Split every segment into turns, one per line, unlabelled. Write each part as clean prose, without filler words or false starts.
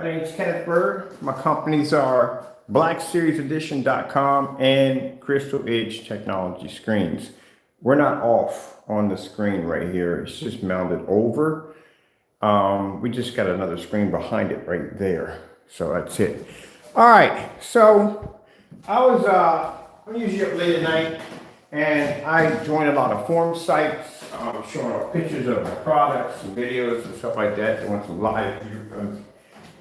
My name is Kenneth Bird. My companies are BlackSeriesEdition.com and Crystal Edge Technology Screens. We're not off on the screen right here. It's just mounted over. We just got another screen behind it right there. So that's it. All right. So I'm usually up late at night and I join a lot of forum sites, showing off pictures of my products and videos and stuff like that. They want some live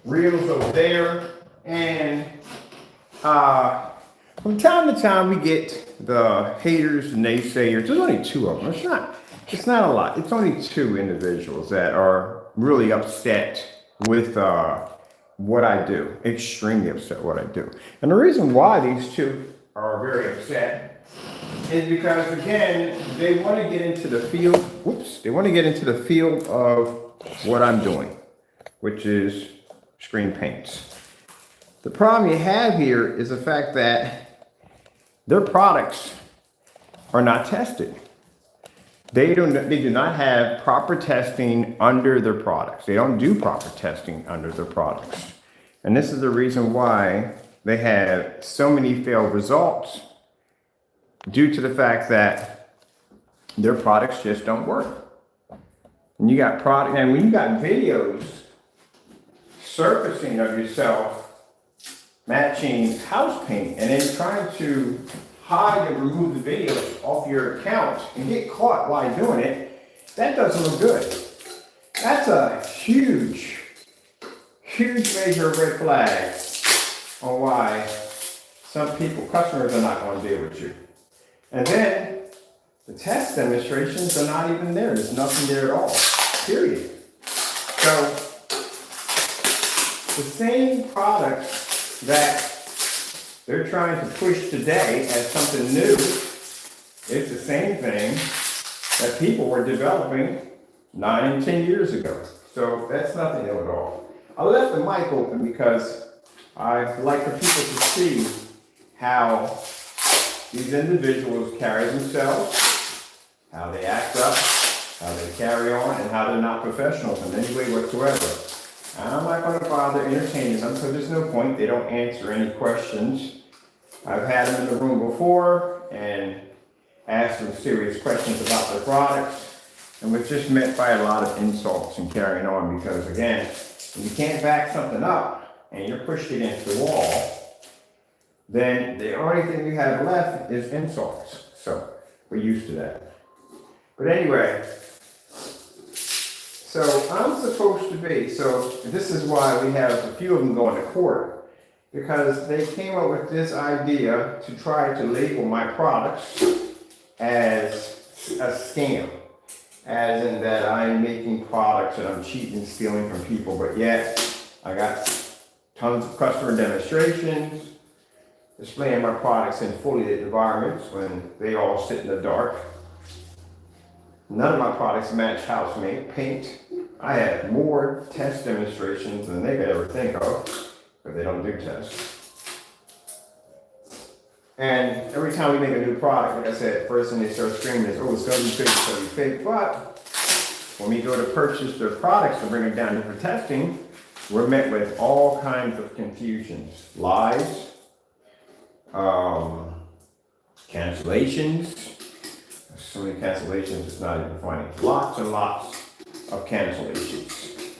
reels over there. And from time to time we get the haters and naysayers. There's only two of them. It's not a lot. It's only two individuals that are really upset with what I do, extremely upset what I do. And the reason why these two are very upset is because, again, they want to get into the field, they want to get into the field of what I'm doing, which is screen paints. The problem you have here is the fact that their products are not tested. They do not have proper testing under their products. They don't do proper testing under their products. And this is the reason why they have so many failed results, due to the fact that their products just don't work. And you got product, and when you got videos surfacing of yourself matching house paint and then trying to hide and remove the videos off your account and get caught while doing it, that doesn't look good. That's a huge major red flag on why some customers are not going to deal with you. And then the test demonstrations are not even there. There's nothing there at all, period. So the same products that they're trying to push today as something new, it's the same thing that people were developing 9 and 10 years ago. So that's nothing new at all. I left the mic open because I like for people to see how these individuals carry themselves, how they act up, how they carry on, and how they're not professionals in any way whatsoever. And I'm not going to bother entertaining them, so there's no point. They don't answer any questions. I've had them in the room before and asked them serious questions about their products, and was just met by a lot of insults and carrying on, because, again, when you can't back something up and you're pushed against the wall, then the only thing you have left is insults. So we're used to that. But anyway, so I'm supposed to be, so this is why we have a few of them going to court, because they came up with this idea to try to label my products as a scam, as in that I'm making products and I'm cheating and stealing from people, but yet I got tons of customer demonstrations displaying my products in fully lit environments when they all sit in the dark. None of my products match house paint. I have more test demonstrations than they could ever think of, but they don't do tests. And every time we make a new product, like I said, first thing they start screaming is, oh, it's gonna be fake, it's gonna be fake. But when we go to purchase their products and bring them down here for testing, we're met with all kinds of confusions, lies, cancellations. So many cancellations, it's not even funny. Lots and lots of cancellations.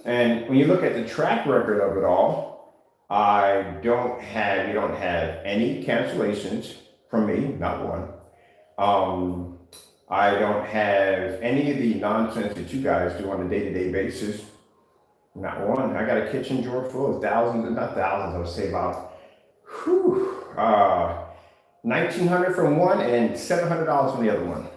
And when you look at the track record of it all, you don't have any cancellations from me, not one. I don't have any of the nonsense that you guys do on a day-to-day basis, not one. I got a kitchen drawer full of thousands, not thousands, I would say about, $1,900 from one and $700 from the other one.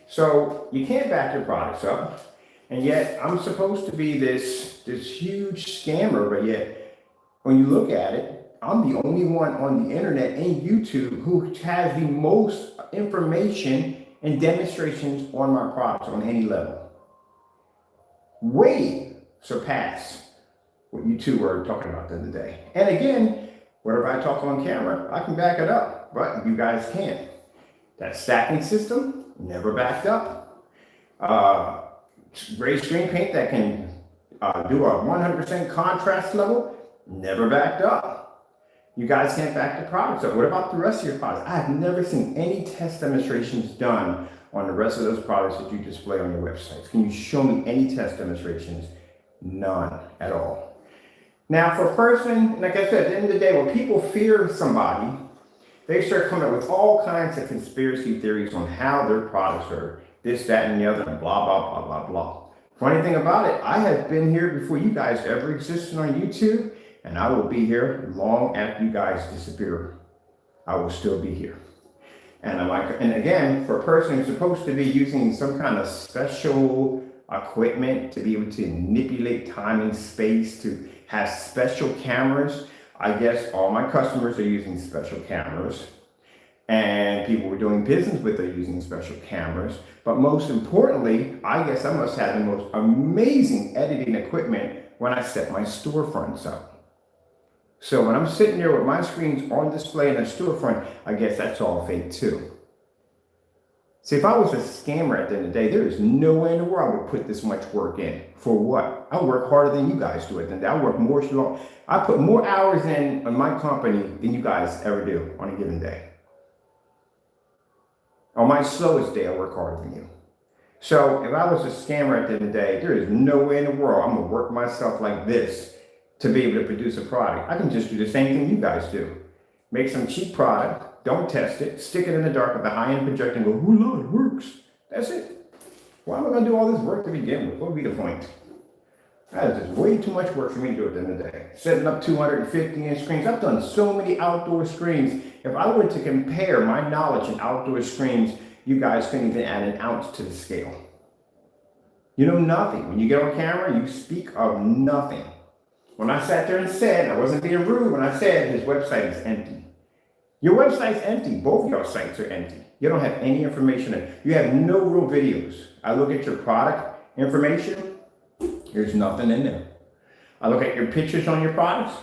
So you can't back your products up, and yet I'm supposed to be this huge scammer, but yet when you look at it, I'm the only one on the internet and YouTube who has the most information and demonstrations on my products on any level. Way surpass what you two were talking about the other day. And again, whatever I talk on camera, I can back it up, but you guys can't. That stacking system never backed up. Gray screen paint that can do a 100% contrast level, never backed up. You guys can't back the products up. What about the rest of your products? I have never seen any test demonstrations done on the rest of those products that you display on your websites. Can you show me any test demonstrations? None at all. Now, for a person, like I said, at the end of the day, when people fear somebody, they start coming up with all kinds of conspiracy theories on how their products are this, that, and the other, and blah, blah, blah, blah, blah. Funny thing about it, I have been here before you guys ever existed on YouTube, and I will be here long after you guys disappear. I will still be here. And I'm like, and again, for a person who's supposed to be using some kind of special equipment to be able to manipulate time and space, to have special cameras, I guess all my customers are using special cameras, and people we're doing business with are using special cameras. But most importantly, I guess I must have the most amazing editing equipment when I set my storefronts up. So when I'm sitting there with my screens on display in a storefront, I guess that's all fake too. See, if I was a scammer at the end of the day, there is no way in the world I would put this much work in. For what? I work harder than you guys do at the end of the day. I work more long. I put more hours in on my company than you guys ever do on a given day. On my slowest day, I work harder than you. So if I was a scammer at the end of the day, there is no way in the world I'm gonna work myself like this to be able to produce a product. I can just do the same thing you guys do. Make some cheap product, don't test it, stick it in the dark with a high-end projector and go, "Voila, it works." That's it. Why am I gonna do all this work to begin with? What would be the point? That is just way too much work for me to do at the end of the day. Setting up 250-inch screens. I've done so many outdoor screens. If I were to compare my knowledge in outdoor screens, you guys couldn't even add an ounce to the scale. You know nothing. When you get on camera, you speak of nothing. When I sat there and said, I wasn't being rude when I said his website is empty. Your website's empty. Both of your sites are empty. You don't have any information in it. You have no real videos. I look at your product information. There's nothing in there. I look at your pictures on your products.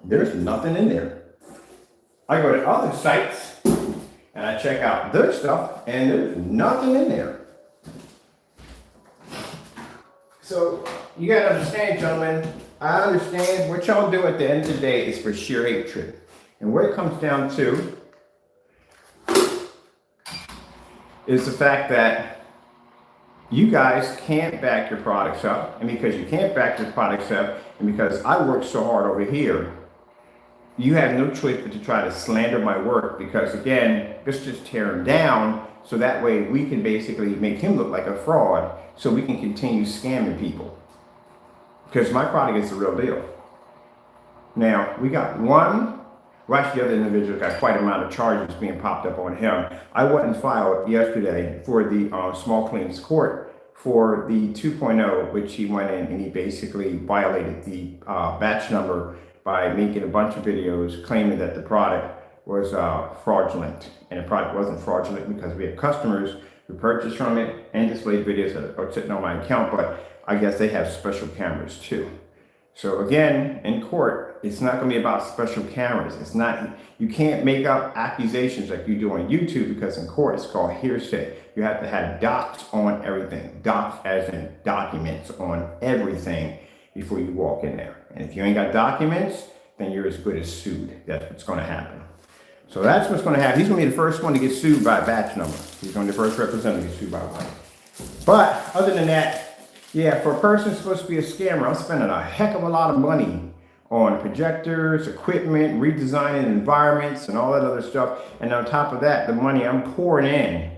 There's nothing in there. I go to other sites and I check out their stuff and there's nothing in there. So you gotta understand, gentlemen, I understand what y'all do at the end of the day is for sheer hatred. And what it comes down to is the fact that you guys can't back your products up, and because you can't back your products up, and because I work so hard over here, you have no choice but to try to slander my work, because again, let's just tear him down so that way we can basically make him look like a fraud so we can continue scamming people. Because my product is the real deal. Now, we got one, well actually the other individual got quite an amount of charges being popped up on him. I went and filed yesterday for the small claims court for the 2.0, which he went in and he basically violated the batch number by making a bunch of videos claiming that the product was fraudulent. And the product wasn't fraudulent because we have customers who purchased from it and displayed videos that are sitting on my account, but I guess they have special cameras too. So again, in court, it's not going to be about special cameras. It's not, you can't make up accusations like you do on YouTube, because in court it's called hearsay. You have to have docs on everything. Docs as in documents on everything before you walk in there. And if you ain't got documents, then you're as good as sued. That's what's going to happen. So that's what's going to happen. He's going to be the first one to get sued by a batch number. He's going to be the first representative to get sued by one. But other than that, yeah, for a person supposed to be a scammer, I'm spending a heck of a lot of money on projectors, equipment, redesigning environments, and all that other stuff. And on top of that, the money I'm pouring in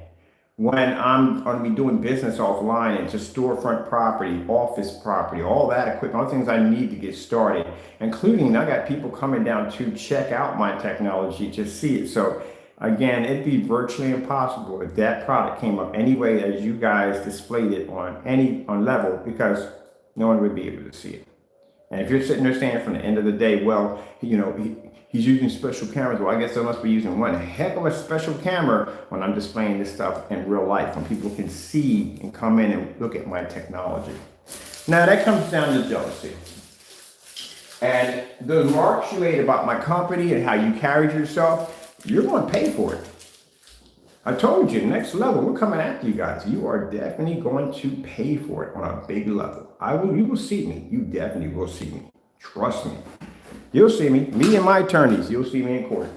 when I'm going to be doing business offline into storefront property, office property, all that equipment, all the things I need to get started, including I got people coming down to check out my technology to see it. So again, it'd be virtually impossible if that product came up any way as you guys displayed it on level, because no one would be able to see it. And if you're sitting there saying from the end of the day, well, you know, he's using special cameras. Well, I guess I must be using one heck of a special camera when I'm displaying this stuff in real life, when people can see and come in and look at my technology. Now that comes down to jealousy. And the remarks you made about my company and how you carried yourself, you're going to pay for it. I told you, next level, we're coming after you guys. You are definitely going to pay for it on a big level. You will see me. You definitely will see me. Trust me. You'll see me. Me and my attorneys, you'll see me in court.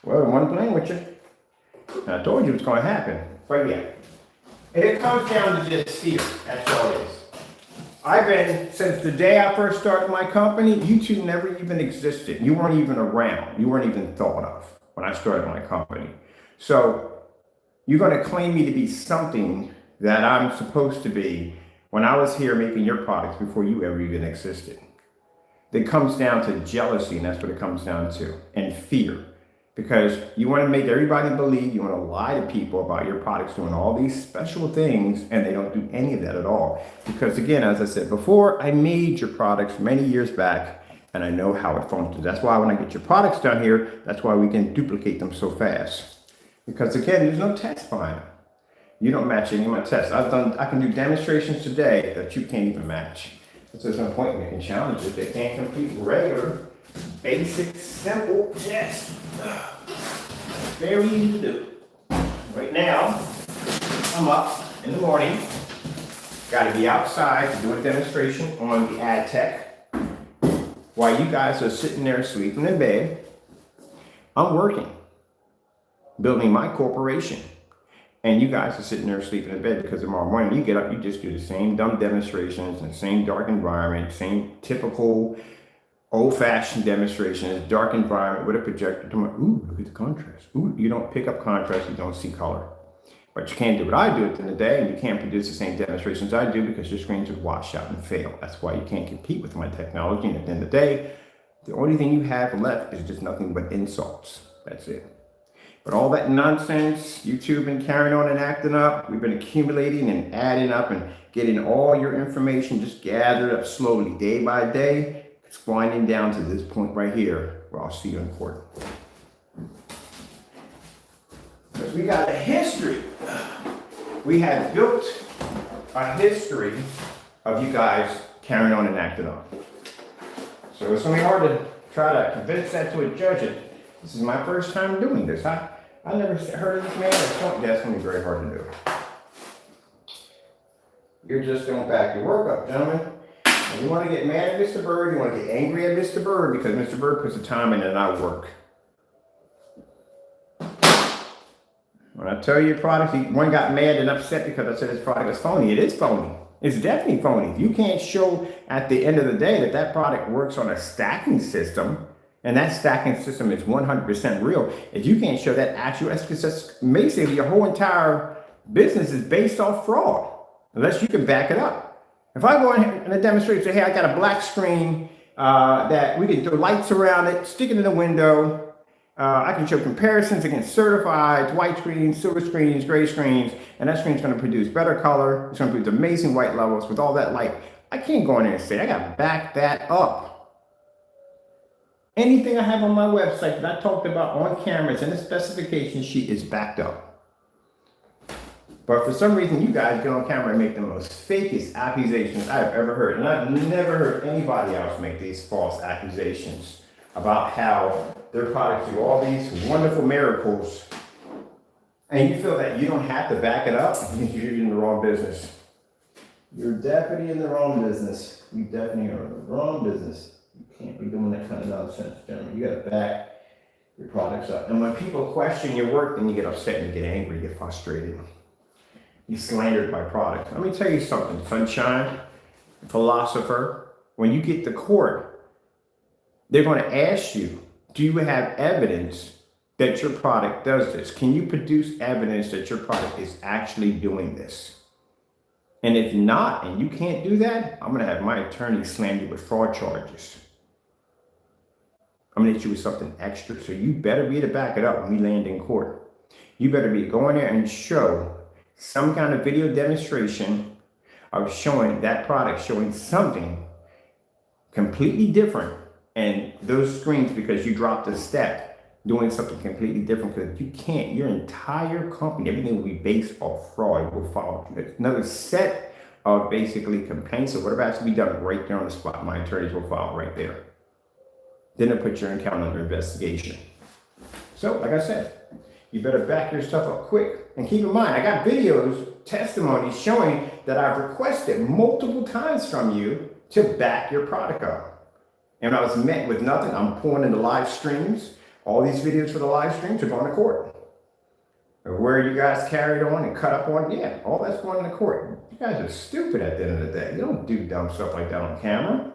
Well, I wasn't playing with you. And I told you it's going to happen. But yeah. And it comes down to just fear. That's all it is. I've been, since the day I first started my company, you two never even existed. You weren't even around. You weren't even thought of when I started my company. So you're going to claim me to be something that I'm supposed to be when I was here making your products before you ever even existed. It comes down to jealousy, and that's what it comes down to, and fear. Because you want to make everybody believe, you want to lie to people about your products doing all these special things, and they don't do any of that at all. Because again, as I said before, I made your products many years back, and I know how it functions. That's why when I get your products down here, that's why we can duplicate them so fast. Because again, there's no test behind them. You don't match any of my tests. I can do demonstrations today that you can't even match. So there's no point in making challenges. They can't compete with regular, basic, simple tests. Very easy to do. Right now, I'm up in the morning. Got to be outside to do a demonstration on the ad tech. While you guys are sitting there sleeping in bed, I'm working, building my corporation. And you guys are sitting there sleeping in bed because tomorrow morning you get up, you just do the same dumb demonstrations in the same dark environment, same typical old-fashioned demonstrations, dark environment with a projector. Ooh, look at the contrast. Ooh, you don't pick up contrast, you don't see color. But you can't do what I do at the end of the day, and you can't produce the same demonstrations I do because your screens would wash out and fail. That's why you can't compete with my technology. And at the end of the day, the only thing you have left is just nothing but insults. That's it. But all that nonsense, YouTube been carrying on and acting up. We've been accumulating and adding up and getting all your information just gathered up slowly, day by day. It's winding down to this point right here where I'll see you in court. Because we got a history. We have built a history of you guys carrying on and acting up. So it's going to be hard to try to convince that to a judge. This is my first time doing this. I never heard of this man. That's going to be very hard to do. You're just going to back your work up, gentlemen. And you want to get mad at Mr. Bird, you want to get angry at Mr. Bird because Mr. Bird puts the time in and I work. When I tell you your product, one got mad and upset because I said his product is phony. It is phony. It's definitely phony. If you can't show at the end of the day that that product works on a stacking system, and that stacking system is 100% real. If you can't show that actual, that's basically your whole entire business is based off fraud, unless you can back it up. If I go in and I demonstrate and say, hey, I got a black screen that we can throw lights around it, stick it in the window. I can show comparisons against certified, white screens, silver screens, gray screens, and that screen's going to produce better color. It's going to produce amazing white levels with all that light. I can't go in there and say, I got to back that up. Anything I have on my website that I talked about on cameras and the specification sheet is backed up. But for some reason, you guys get on camera and make the most fakest accusations I've ever heard. And I've never heard anybody else make these false accusations about how their products do all these wonderful miracles. And you feel that you don't have to back it up, you're in the wrong business. You're definitely in the wrong business. You definitely are in the wrong business. You can't be doing that kind of nonsense, gentlemen. You got to back your products up. And when people question your work, then you get upset and you get angry, you get frustrated. You slandered my product. Let me tell you something, Sunshine, philosopher. When you get to court, they're going to ask you, do you have evidence that your product does this? Can you produce evidence that your product is actually doing this? And if not, and you can't do that, I'm going to have my attorney slam you with fraud charges. I'm going to hit you with something extra. So you better be to back it up when we land in court. You better be going there and show some kind of video demonstration of showing that product, showing something completely different. And those screens, because you dropped a step, doing something completely different, because you can't, your entire company, everything will be based off fraud, will follow. Another set of basically complaints or whatever has to be done right there on the spot. My attorneys will file right there. Then they'll put your account under investigation. So, like I said, you better back your stuff up quick. And keep in mind, I got videos, testimonies showing that I've requested multiple times from you to back your product up. And when I was met with nothing, I'm pulling in the live streams. All these videos for the live streams are going to court. Where you guys carried on and cut up on, yeah, all that's going to court. You guys are stupid at the end of the day. You don't do dumb stuff like that on camera.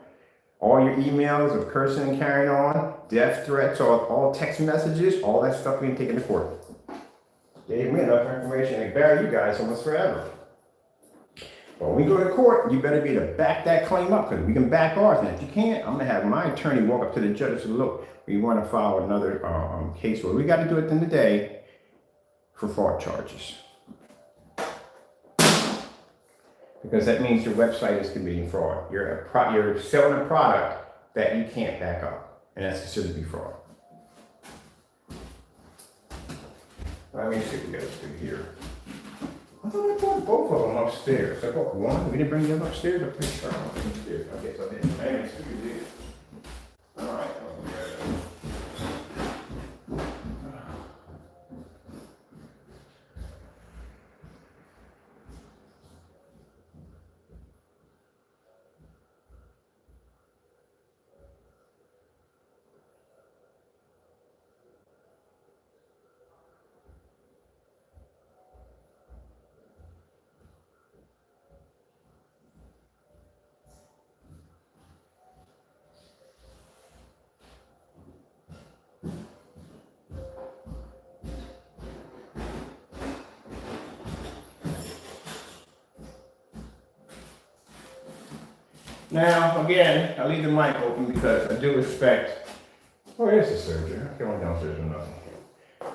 All your emails of cursing and carrying on, death threats, all text messages, all that stuff being taken to court. Gave me enough information to bury you guys almost forever. But when we go to court, you better be able to back that claim up, because we can back ours. And if you can't, I'm going to have my attorney walk up to the judge and say, look, we want to file another case where we got to do it in the day for fraud charges. Because that means your website is committing fraud. You're selling a product that you can't back up, and that's considered to be fraud. Let me see what we got to do here. I thought I brought both of them upstairs. I brought one. We didn't bring them upstairs. I'm pretty sure I brought them upstairs. Okay, so then, anyway, so we did. All right. Now, again, I leave the mic open because I do expect, oh, here's the surgeon. I can't downstairs or nothing.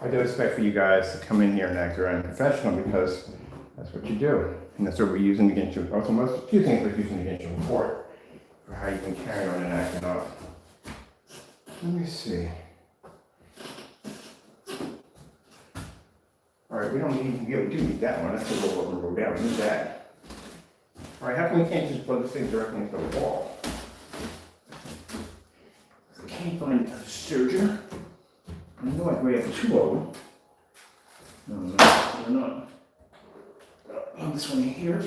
I do expect for you guys to come in here and act around professional, because that's what you do. And that's what we're using against you. Also, a few things we're using against you in court for how you can carry on and act up. Let me see. All right, we don't need, we do need that one. That's a little over, go down. We need that. All right, how come we can't just plug this thing directly into the wall? I can't find a serger. I know we have two of them. No, they're not. Oh, this one here.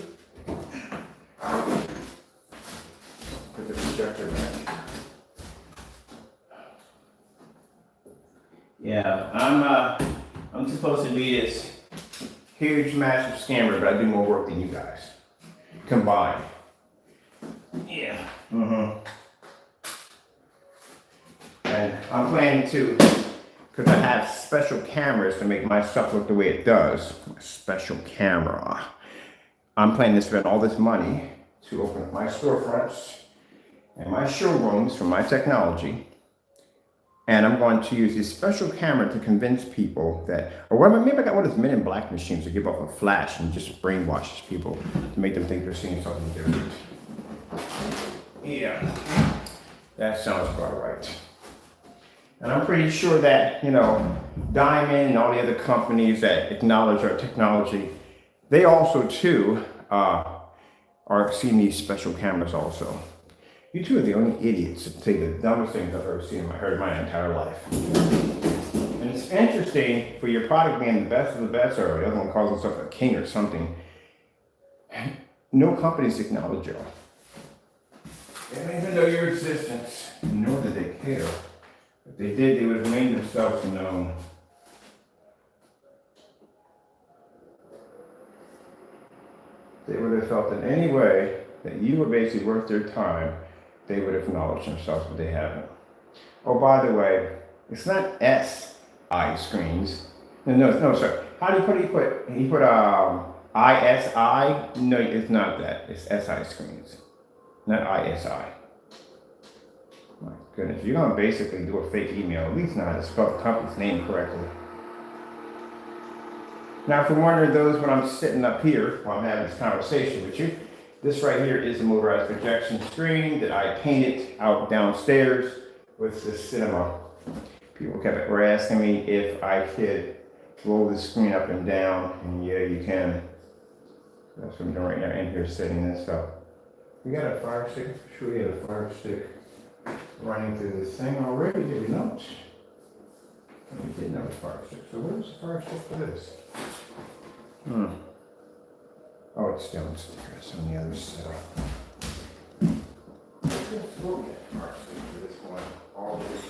Put the projector back. Yeah, I'm supposed to be this huge, massive scammer, but I do more work than you guys combined. Yeah. And I'm planning to, because I have special cameras to make my stuff look the way it does. A special camera. I'm planning to spend all this money to open up my storefronts and my showrooms for my technology. And I'm going to use this special camera to convince people that, or maybe I got one of those Men in Black machines to give off a flash and just brainwashes people to make them think they're seeing something different. Yeah, that sounds about right. And I'm pretty sure that, Diamond and all the other companies that acknowledge our technology, they also too are seeing these special cameras also. You two are the only idiots that say the dumbest things I've ever seen heard in my entire life. And it's interesting for your product being the best of the best, or the other one calls himself a king or something. No companies acknowledge y'all. They don't even know your existence, nor do they care. If they did, they would have made themselves known. They would have felt in any way that you were basically worth their time, they would acknowledge themselves, but they haven't. Oh, by the way, it's not SI screens. No, sir. How do you put it? He put ISI? No, it's not that. It's SI screens, not ISI. My goodness, you're gonna basically do a fake email. At least know how to spell the company's name correctly. Now, if you're wondering those when I'm sitting up here while I'm having this conversation with you, this right here is a motorized projection screen that I painted out downstairs with the cinema. People were asking me if I could roll the screen up and down, and yeah, you can. That's what I'm doing right now in here setting this up. We got a fire stick. I'm sure we have a fire stick running through this thing already, did we not? We didn't have a fire stick. So where's the fire stick for this? Oh, it's downstairs on the other side. We'll get a fire stick for this one. All this.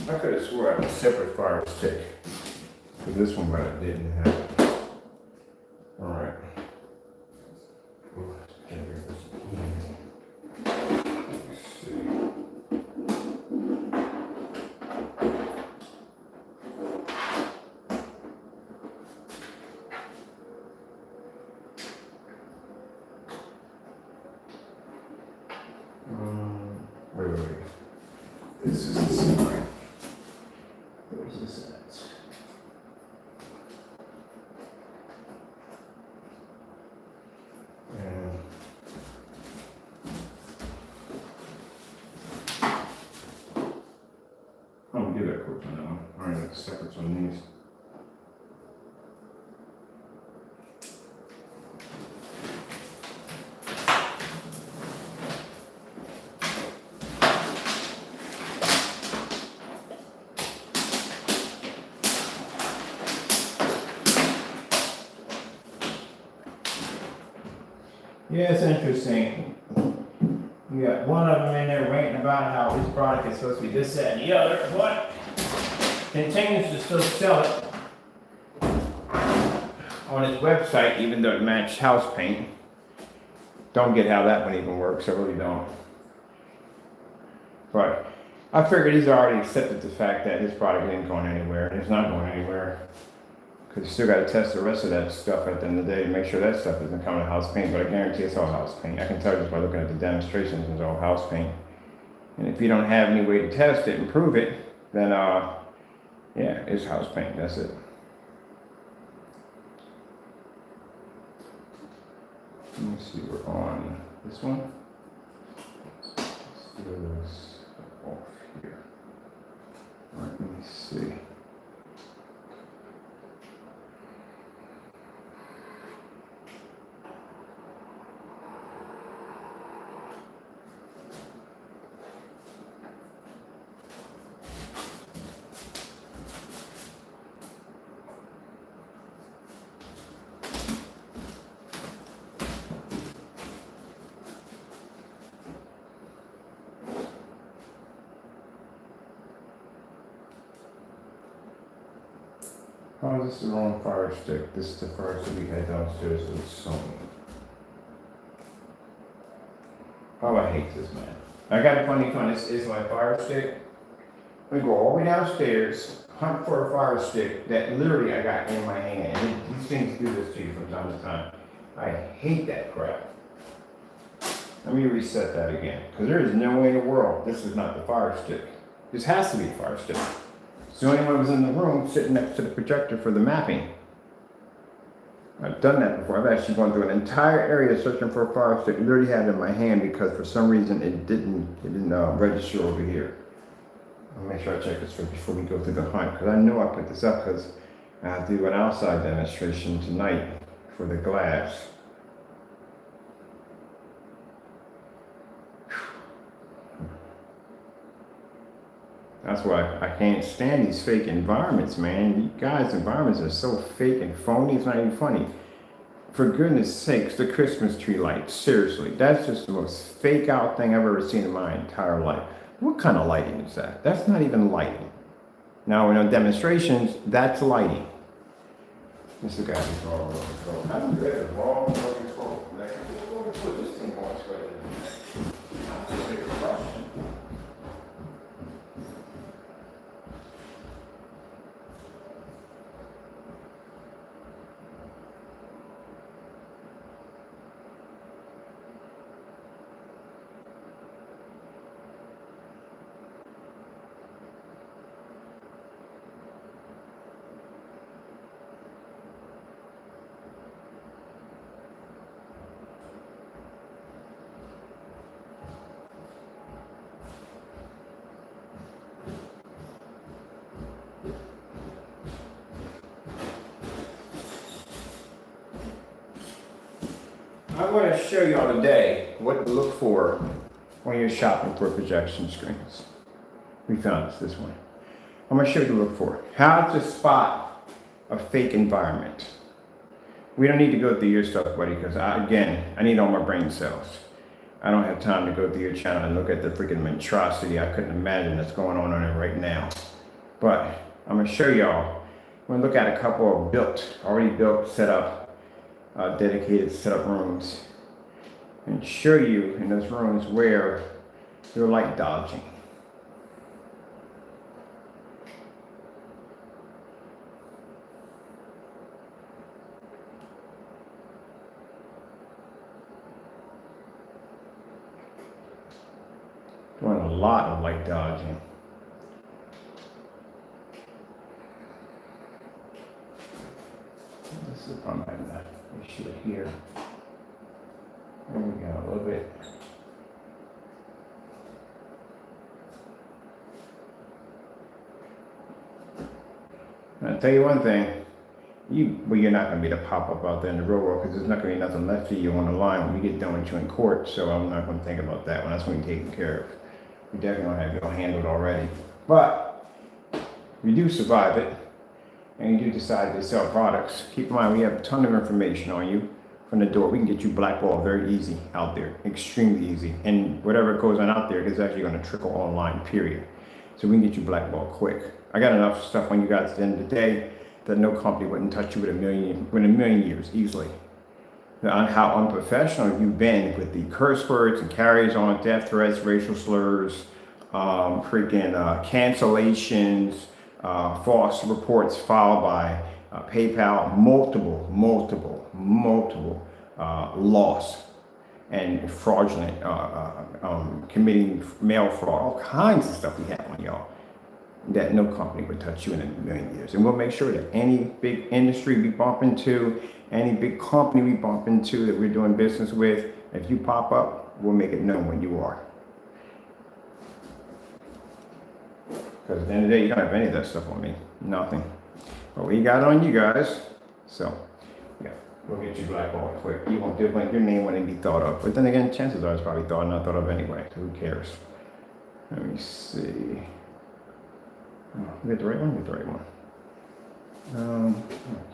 I could have swore I had a separate fire stick for this one, but I didn't have it. All right. Let's see. Wait. This is the same. Where's this at? I'm gonna give that a quick one now. All right, that's separate on these. Yeah, it's interesting. You got one of them in there ranting about how his product is supposed to be this, that, and the other, but continues to still sell it on his website, even though it matched house paint. Don't get how that one even works, I really don't. But I figured he's already accepted the fact that his product ain't going anywhere, and it's not going anywhere. Because you still got to test the rest of that stuff at the end of the day to make sure that stuff isn't coming to house paint, but I guarantee it's all house paint. I can tell just by looking at the demonstrations, it's all house paint. And if you don't have any way to test it and prove it, then yeah, it's house paint, that's it. Let me see, we're on this one. Let's do this off here. All right, let me see. Oh, this is the wrong fire stick. This is the fire stick we had downstairs with Sony. Oh, I hate this, man. I got a funny one. This is my fire stick. We go all the way downstairs, hunt for a fire stick that literally I got in my hand. And these things do this to you from time to time. I hate that crap. Let me reset that again, because there is no way in the world this is not the fire stick. This has to be the fire stick. It's the only one that was in the room sitting next to the projector for the mapping. I've done that before. I've actually gone through an entire area searching for a fire stick. Literally had it in my hand because for some reason it didn't register over here. I'll make sure I check this first before we go through the hunt, because I know I put this up because I have to do an outside demonstration tonight for the glass. That's why I can't stand these fake environments, man. You guys' environments are so fake and phony, it's not even funny. For goodness sakes, the Christmas tree lights, seriously, that's just the most fake out thing I've ever seen in my entire life. What kind of lighting is that? That's not even lighting. Now, in demonstrations, that's lighting. This is the guy who's all over the control. I don't get it, all over the control. I want to show y'all today what to look for when you're shopping for projection screens. We found this one. I'm going to show you what to look for. How to spot a fake environment. We don't need to go through your stuff, buddy, because I need all my brain cells. I don't have time to go through your channel and look at the freaking monstrosity I couldn't imagine that's going on it right now. But I'm going to show y'all. I'm going to look at a couple of already built, set up, dedicated setup rooms, and show you in those rooms where you're light dodging. Doing a lot of light dodging. This is I'm having an issue here. There we go, a little bit. I'll tell you one thing, you're not going to be the pop-up out there in the real world because there's not going to be nothing left for you on the line when we get done with you in court, so I'm not going to think about that one. That's when you're taken care of. You definitely don't have it all handled already. But if you do survive it, and you do decide to sell products, keep in mind we have a ton of information on you from the door. We can get you blackballed very easy out there, extremely easy. And whatever goes on out there is actually going to trickle online, period. So we can get you blackballed quick. I got enough stuff on you guys at the end of the day that no company wouldn't touch you with a million years easily. On how unprofessional you've been with the curse words and carries on, death threats, racial slurs, cancellations, false reports filed by PayPal, multiple loss and fraudulent, committing mail fraud, all kinds of stuff we have on y'all that no company would touch you in a million years. And we'll make sure that any big industry we bump into, any big company we bump into that we're doing business with, if you pop up, we'll make it known when you are. Because at the end of the day, you don't have any of that stuff on me. Nothing. But we got it on you guys. So, yeah, we'll get you blackballed quick. You won't do it. Your name wouldn't be thought of. But then again, chances are it's probably not thought of anyway. So who cares? Let me see. Oh, we got the right one? We got the right one.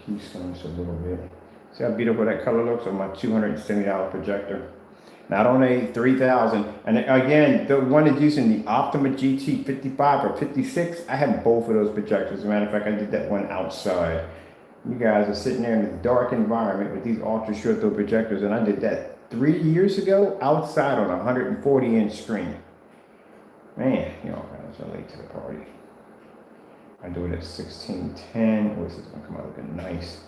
Keystone just a little bit. See how beautiful that color looks on my $270 projector? Not on a 3000. And again, the one that's using the Optima GT 55 or 56, I have both of those projectors. As a matter of fact, I did that one outside. You guys are sitting there in a dark environment with these ultra short throw projectors, and I did that 3 years ago outside on a 140-inch screen. Man, you know, guys are late to the party. I do it at 1610. Oh, this is gonna come out looking nice.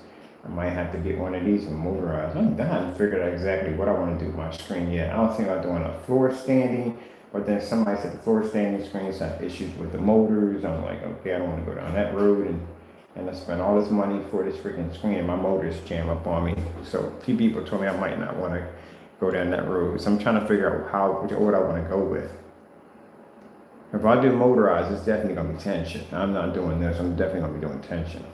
I might have to get one of these and motorized. I haven't figured out exactly what I want to do with my screen yet. I don't think I'm doing a floor standing, but then somebody said the floor standing screens have issues with the motors. I'm like, okay, I don't want to go down that road and I spend all this money for this freaking screen and my motors jam up on me. So a few people told me I might not want to go down that road. So I'm trying to figure out what I want to go with. If I do motorized, it's definitely going to be tension. I'm not doing this. I'm definitely going to be doing tension.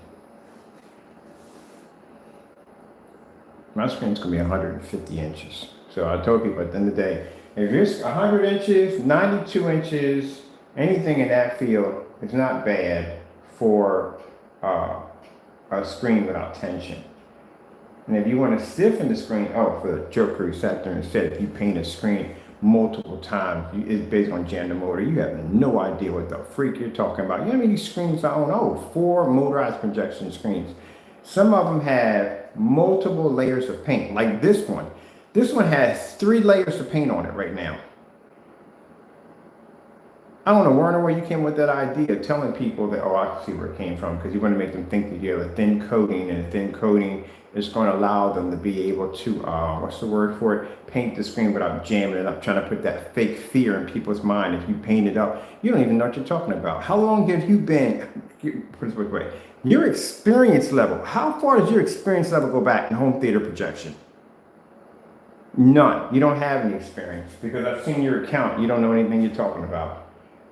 My screen's going to be 150 inches. So I told people at the end of the day, if it's 100 inches, 92 inches, anything in that field is not bad for a screen without tension. And if you want to stiffen the screen, for the joker who sat there and said if you paint a screen multiple times, it's based on jam the motor, you have no idea what the freak you're talking about. You know how many screens I own? 4 motorized projection screens. Some of them have multiple layers of paint, like this one. This one has 3 layers of paint on it right now. I don't know where you came with that idea of telling people that, I can see where it came from, because you want to make them think that you have a thin coating, and a thin coating is going to allow them to be able to, what's the word for it? Paint the screen without jamming it up, trying to put that fake fear in people's mind. If you paint it up, you don't even know what you're talking about. How long have you been, put it this way, your experience level, how far does your experience level go back in home theater projection? None. You don't have any experience, because I've seen your account. You don't know anything you're talking about.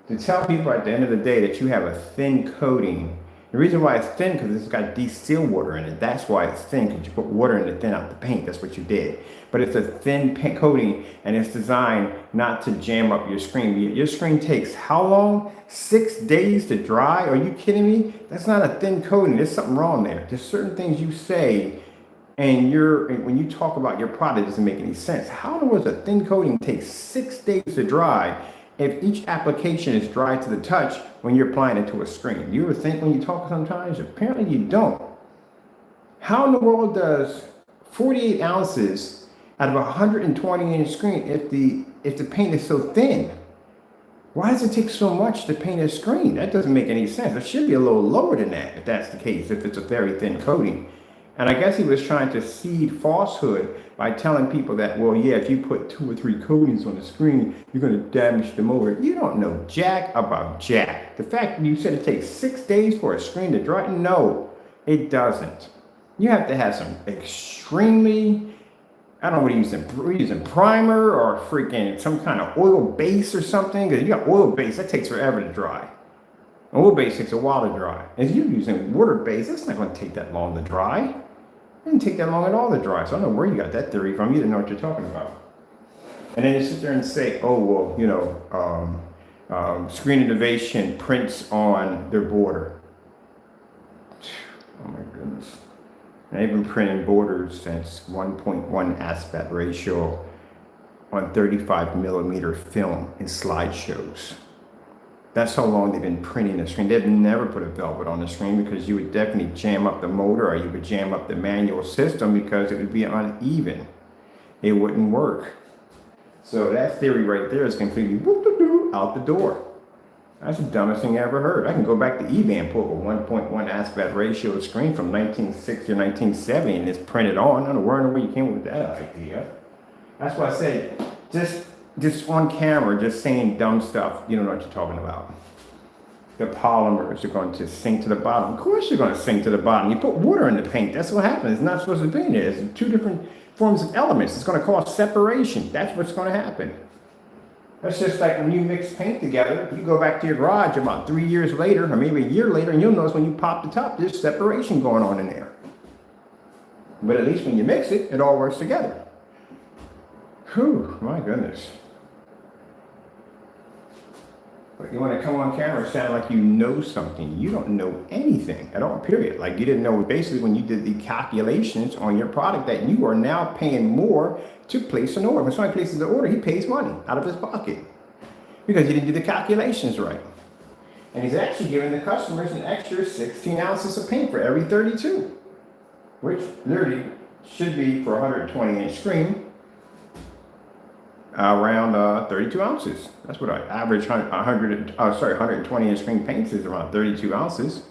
To tell people at the end of the day that you have a thin coating The reason why it's thin because it's got distilled water in it. That's why it's thin, because you put water in to thin out the paint. That's what you did. But it's a thin paint coating, and it's designed not to jam up your screen. Your screen takes how long? 6 days to dry? Are you kidding me? That's not a thin coating. There's something wrong there. There's certain things you say, and when you talk about your product, it doesn't make any sense. How does a thin coating take 6 days to dry if each application is dry to the touch when you're applying it to a screen? You ever think when you talk sometimes? Apparently you don't. How in the world does 48 ounces out of a 120-inch screen if the paint is so thin? Why does it take so much to paint a screen? That doesn't make any sense. It should be a little lower than that if that's the case, if it's a very thin coating. And I guess he was trying to seed falsehood by telling people that, well, yeah, if you put 2 or 3 coatings on the screen, you're going to damage them over. You don't know jack about jack. The fact that you said it takes 6 days for a screen to dry, no, it doesn't. You have to have some extremely, I don't know what you're using primer or freaking some kind of oil base or something. Because you got oil base, that takes forever to dry. Oil base takes a while to dry. If you're using water base, it's not going to take that long to dry. It didn't take that long at all to dry. So I don't know where you got that theory from. You didn't know what you're talking about. And then you sit there and say, oh, well, you know, Screen Innovation prints on their border. Oh my goodness. And they've been printing borders since 1.1 aspect ratio on 35 millimeter film in slideshows. That's how long they've been printing the screen. They've never put a velvet on the screen because you would definitely jam up the motor or you would jam up the manual system because it would be uneven. It wouldn't work. So that theory right there is completely out the door. That's the dumbest thing I ever heard. I can go back to eBay and pull a 1.1 aspect ratio screen from 1960 or 1970 and it's printed on. I don't know where in the world you came up with that idea. That's why I said, just on camera, just saying dumb stuff, you don't know what you're talking about. The polymers are going to sink to the bottom. Of course you're going to sink to the bottom. You put water in the paint, that's what happens. It's not supposed to be there. It's 2 different forms of elements. It's going to cause separation. That's what's going to happen. That's just like when you mix paint together, you go back to your garage about 3 years later, or maybe a year later, and you'll notice when you pop the top, there's separation going on in there. But at least when you mix it, it all works together. Whew, my goodness. But you want to come on camera and sound like you know something. You don't know anything at all, period. Like you didn't know basically when you did the calculations on your product that you are now paying more to place an order. When somebody places the order, he pays money out of his pocket because he didn't do the calculations right. And he's actually giving the customers an extra 16 ounces of paint for every 32, which literally should be for a 120-inch screen. Around 32 ounces. That's what I average 120-inch screen paints is around 32 ounces.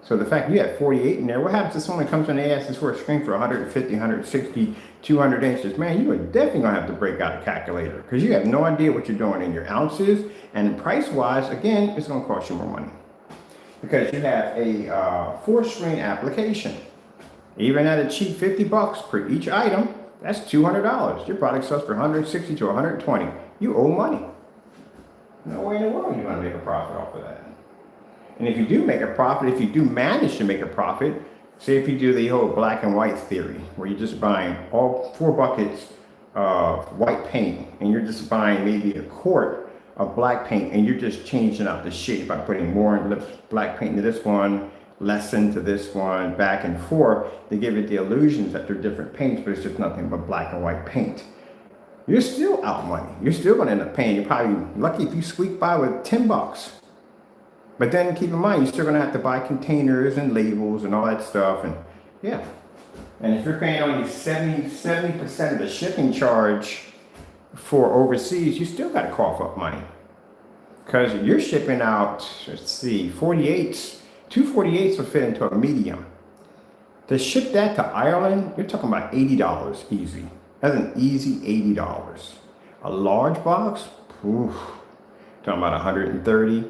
So the fact you have 48 in there, what happens if someone comes in and asks for a screen for 150, 160, 200 inches? Man, you are definitely gonna have to break out a calculator because you have no idea what you're doing in your ounces. And price-wise, again, it's gonna cost you more money because you have a 4-screen application. Even at a cheap $50 per each item, that's $200. Your product sells for 160 to 120. You owe money. No way in the world you're going to make a profit off of that. And if you do make a profit, if you do manage to make a profit, say if you do the whole black and white theory, where you're just buying all 4 buckets of white paint, and you're just buying maybe a quart of black paint, and you're just changing out the shade by putting more black paint into this one, less into this one, back and forth, to give it the illusions that they're different paints, but it's just nothing but black and white paint. You're still out money. You're still going to end up paying. You're probably lucky if you squeak by with $10. But then keep in mind, you're still going to have to buy containers and labels and all that stuff. And yeah. And if you're paying only 70% of the shipping charge for overseas, you still got to cough up money. Because you're shipping out, let's see, 48s. 2 48s will fit into a medium. To ship that to Ireland, you're talking about $80 easy. That's an easy $80. A large box, oof, talking about 130,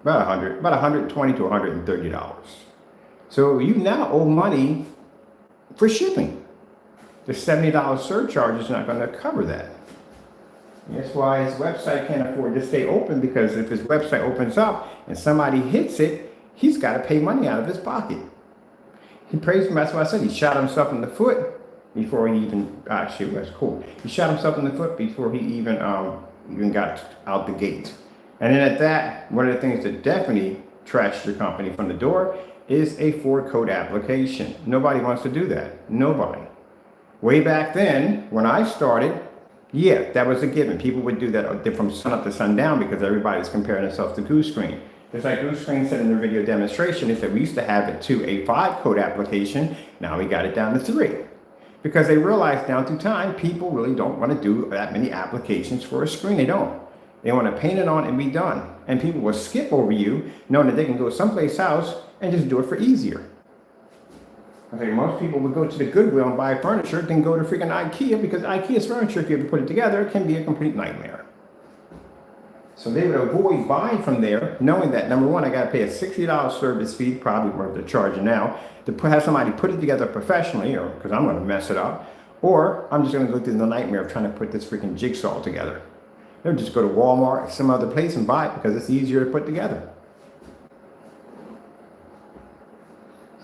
about 120 to $130. So you now owe money for shipping. The $70 surcharge is not going to cover that. That's why his website can't afford to stay open, because if his website opens up and somebody hits it, he's got to pay money out of his pocket. He prays, that's why I said he shot himself in the foot before he even, actually, that's cool. He shot himself in the foot before he even got out the gate. And then at that, one of the things that definitely trashed your company from the door is a Ford code application. Nobody wants to do that. Nobody. Way back then, when I started, yeah, that was a given. People would do that from sun up to sundown because everybody's comparing themselves to Goose Screen. It's like Goose Screen said in their video demonstration, they said we used to have it to a 5 code application. Now we got it down to 3. Because they realized down through time, people really don't want to do that many applications for a screen. They don't. They want to paint it on and be done. And people will skip over you, knowing that they can go someplace else and just do it for easier. I think most people would go to the Goodwill and buy furniture, then go to freaking IKEA, because IKEA's furniture, if you ever put it together, it can be a complete nightmare. So they would avoid buying from there, knowing that, number one, I got to pay a $60 service fee, probably worth the charging now, to have somebody put it together professionally, or because I'm going to mess it up, or I'm just going to go through the nightmare of trying to put this freaking jigsaw together. They'll just go to Walmart or some other place and buy it because it's easier to put together.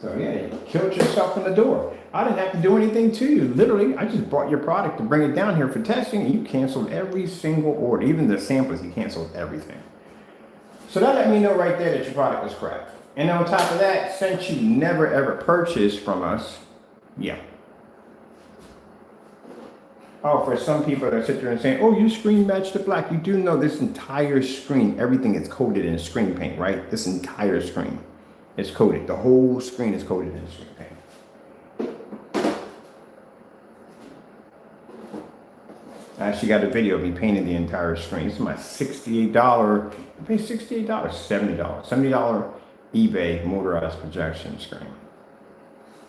So yeah, you killed yourself in the door. I didn't have to do anything to you. Literally, I just bought your product to bring it down here for testing, and you canceled every single order. Even the samples, you canceled everything. So that let me know right there that your product was crap. And on top of that, since you never ever purchased from us, yeah. Oh, for some people that sit there and say, oh, you screen match to black. You do know this entire screen, everything is coated in screen paint, right? This entire screen is coated. The whole screen is coated in screen paint. I actually got a video of me painting the entire screen. This is my $68, I paid $68, $70 eBay motorized projection screen.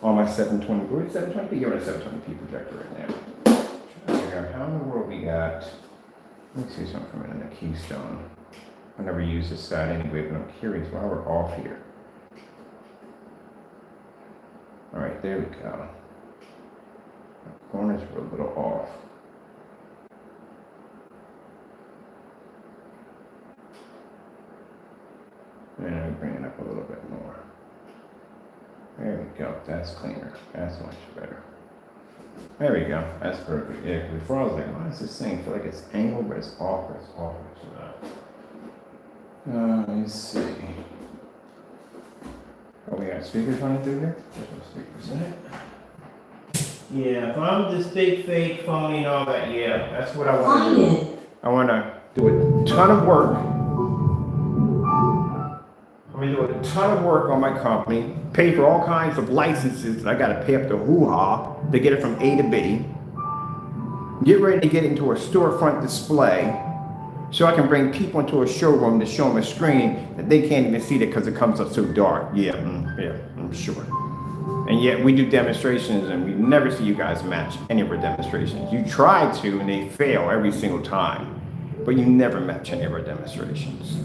On my 720, where's 720p? You're on a 720p projector right now. How in the world we got, let me see something from it in the Keystone. I never use this side anyway, but I'm curious why we're off here. All right, there we go. The corners were a little off. And let me bring it up a little bit more. There we go, that's cleaner, that's much better. There we go. That's perfect. Yeah, before I was like, why is this thing? I feel like it's angled, but it's off. It's off. Let me see. Oh, we got speakers running through here? There's no speakers in it. Yeah, if I'm this big fake phony and all that, yeah, that's what I want to do. I want to do a ton of work. I'm going to do a ton of work on my company, pay for all kinds of licenses that I got to pay up to hoo-ha to get it from A to B, get ready to get into a storefront display so I can bring people into a showroom to show them a screen that they can't even see it because it comes up so dark. Yeah, I'm sure. And yet we do demonstrations and we never see you guys match any of our demonstrations. You try to and they fail every single time, but you never match any of our demonstrations.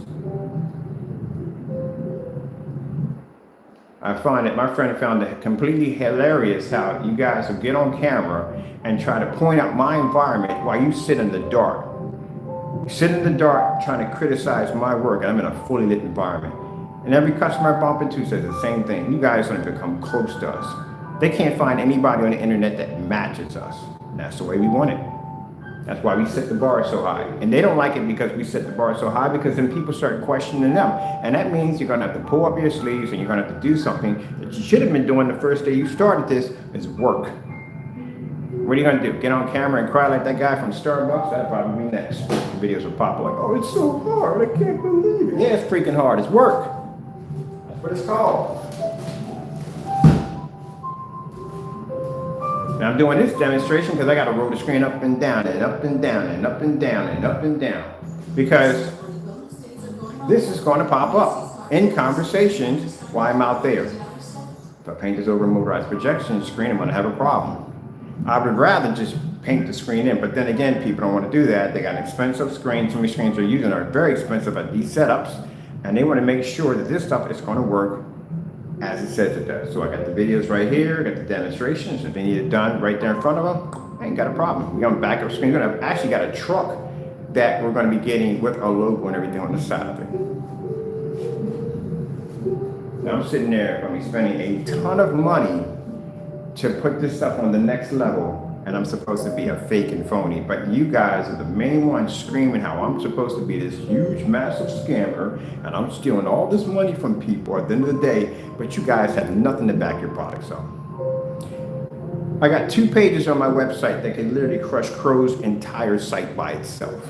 I find that my friend found it completely hilarious how you guys will get on camera and try to point out my environment while you sit in the dark. You sit in the dark trying to criticize my work, and I'm in a fully lit environment. And every customer I bump into says the same thing. You guys don't even come close to us. They can't find anybody on the internet that matches us. And that's the way we want it. That's why we set the bar so high. And they don't like it because we set the bar so high, because then people start questioning them. And that means you're going to have to pull up your sleeves and you're going to have to do something that you should have been doing the first day you started this, is work. What are you going to do? Get on camera and cry like that guy from Starbucks? That'd probably be next. The videos will pop up like, oh, it's so hard. I can't believe it. Yeah, it's freaking hard. It's work. That's what it's called. Now I'm doing this demonstration because I got to roll the screen up and down and up and down and up and down and up and down, because this is going to pop up in conversations while I'm out there. If I paint this over a motorized projection screen, I'm going to have a problem. I would rather just paint the screen in, but then again, people don't want to do that. They got an expensive screen. Some of the screens they're using are very expensive at these setups, and they want to make sure that this stuff is going to work as it says it does. So I got the videos right here, got the demonstrations. If they need it done right there in front of them, I ain't got a problem. We got a backup screen. We're gonna actually got a truck that we're gonna be getting with a logo and everything on the side of it. I'm sitting there going to be spending a ton of money to put this stuff on the next level, and I'm supposed to be a fake and phony. But you guys are the main ones screaming how I'm supposed to be this huge, massive scammer, and I'm stealing all this money from people at the end of the day, but you guys have nothing to back your products up. I got 2 pages on my website that can literally crush Crow's entire site by itself.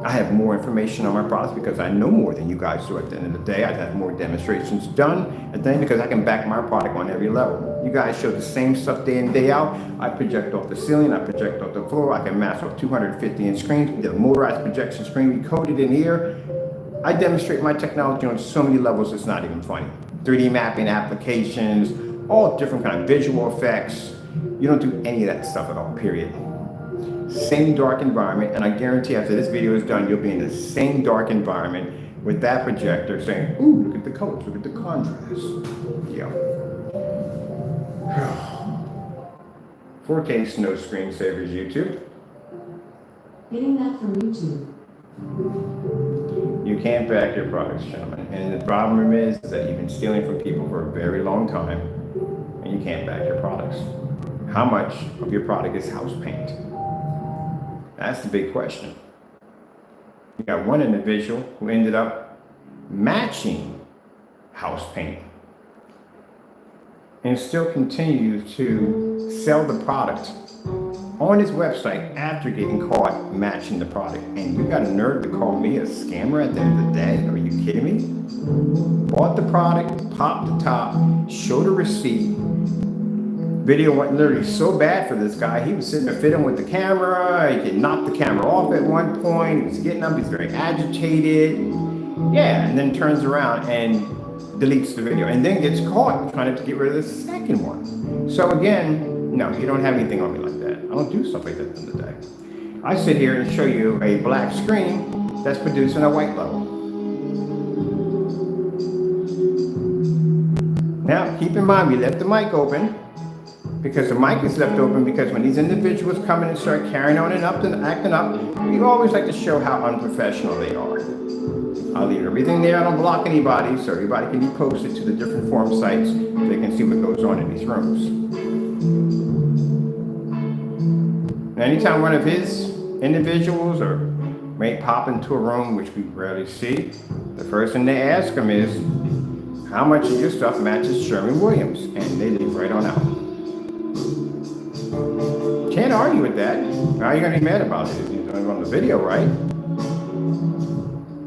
I have more information on my products because I know more than you guys do at the end of the day. I have more demonstrations done at the end because I can back my product on every level. You guys show the same stuff day in, day out. I project off the ceiling, I project off the floor, I can master off 250-inch screens. We did a motorized projection screen, we coded in here. I demonstrate my technology on so many levels, it's not even funny. 3D mapping applications, all different kind of visual effects. You don't do any of that stuff at all, period. Same dark environment, and I guarantee after this video is done, you'll be in the same dark environment with that projector saying, ooh, look at the colors, look at the contrast. Yeah. 4K Snow Screensavers YouTube.
Getting that from YouTube.
You can't back your products, gentlemen. And the problem is that you've been stealing from people for a very long time, and you can't back your products. How much of your product is house paint? That's the big question. You got one individual who ended up matching house paint and still continues to sell the product on his website after getting caught matching the product. And you got a nerve to call me a scammer at the end of the day? Are you kidding me? Bought the product, popped the top, showed a receipt. Video went literally so bad for this guy. He was sitting there fiddling with the camera. He could knock the camera off at one point. He was getting up. He's very agitated. Yeah, and then turns around and deletes the video, and then gets caught trying to get rid of the second one. So again, no, you don't have anything on me like that. I don't do stuff like that at the end of the day. I sit here and show you a black screen that's producing a white level. Now, keep in mind, we left the mic open. Because the mic is left open because when these individuals come in and start carrying on and up and acting up, we always like to show how unprofessional they are. I'll leave everything there. I don't block anybody, so everybody can be posted to the different forum sites. They can see what goes on in these rooms. Anytime one of his individuals or may pop into a room, which we rarely see, the first thing they ask him is, how much of your stuff matches Sherwin-Williams? And they leave right on out. Can't argue with that. How are you going to be mad about it? You're on the video, right?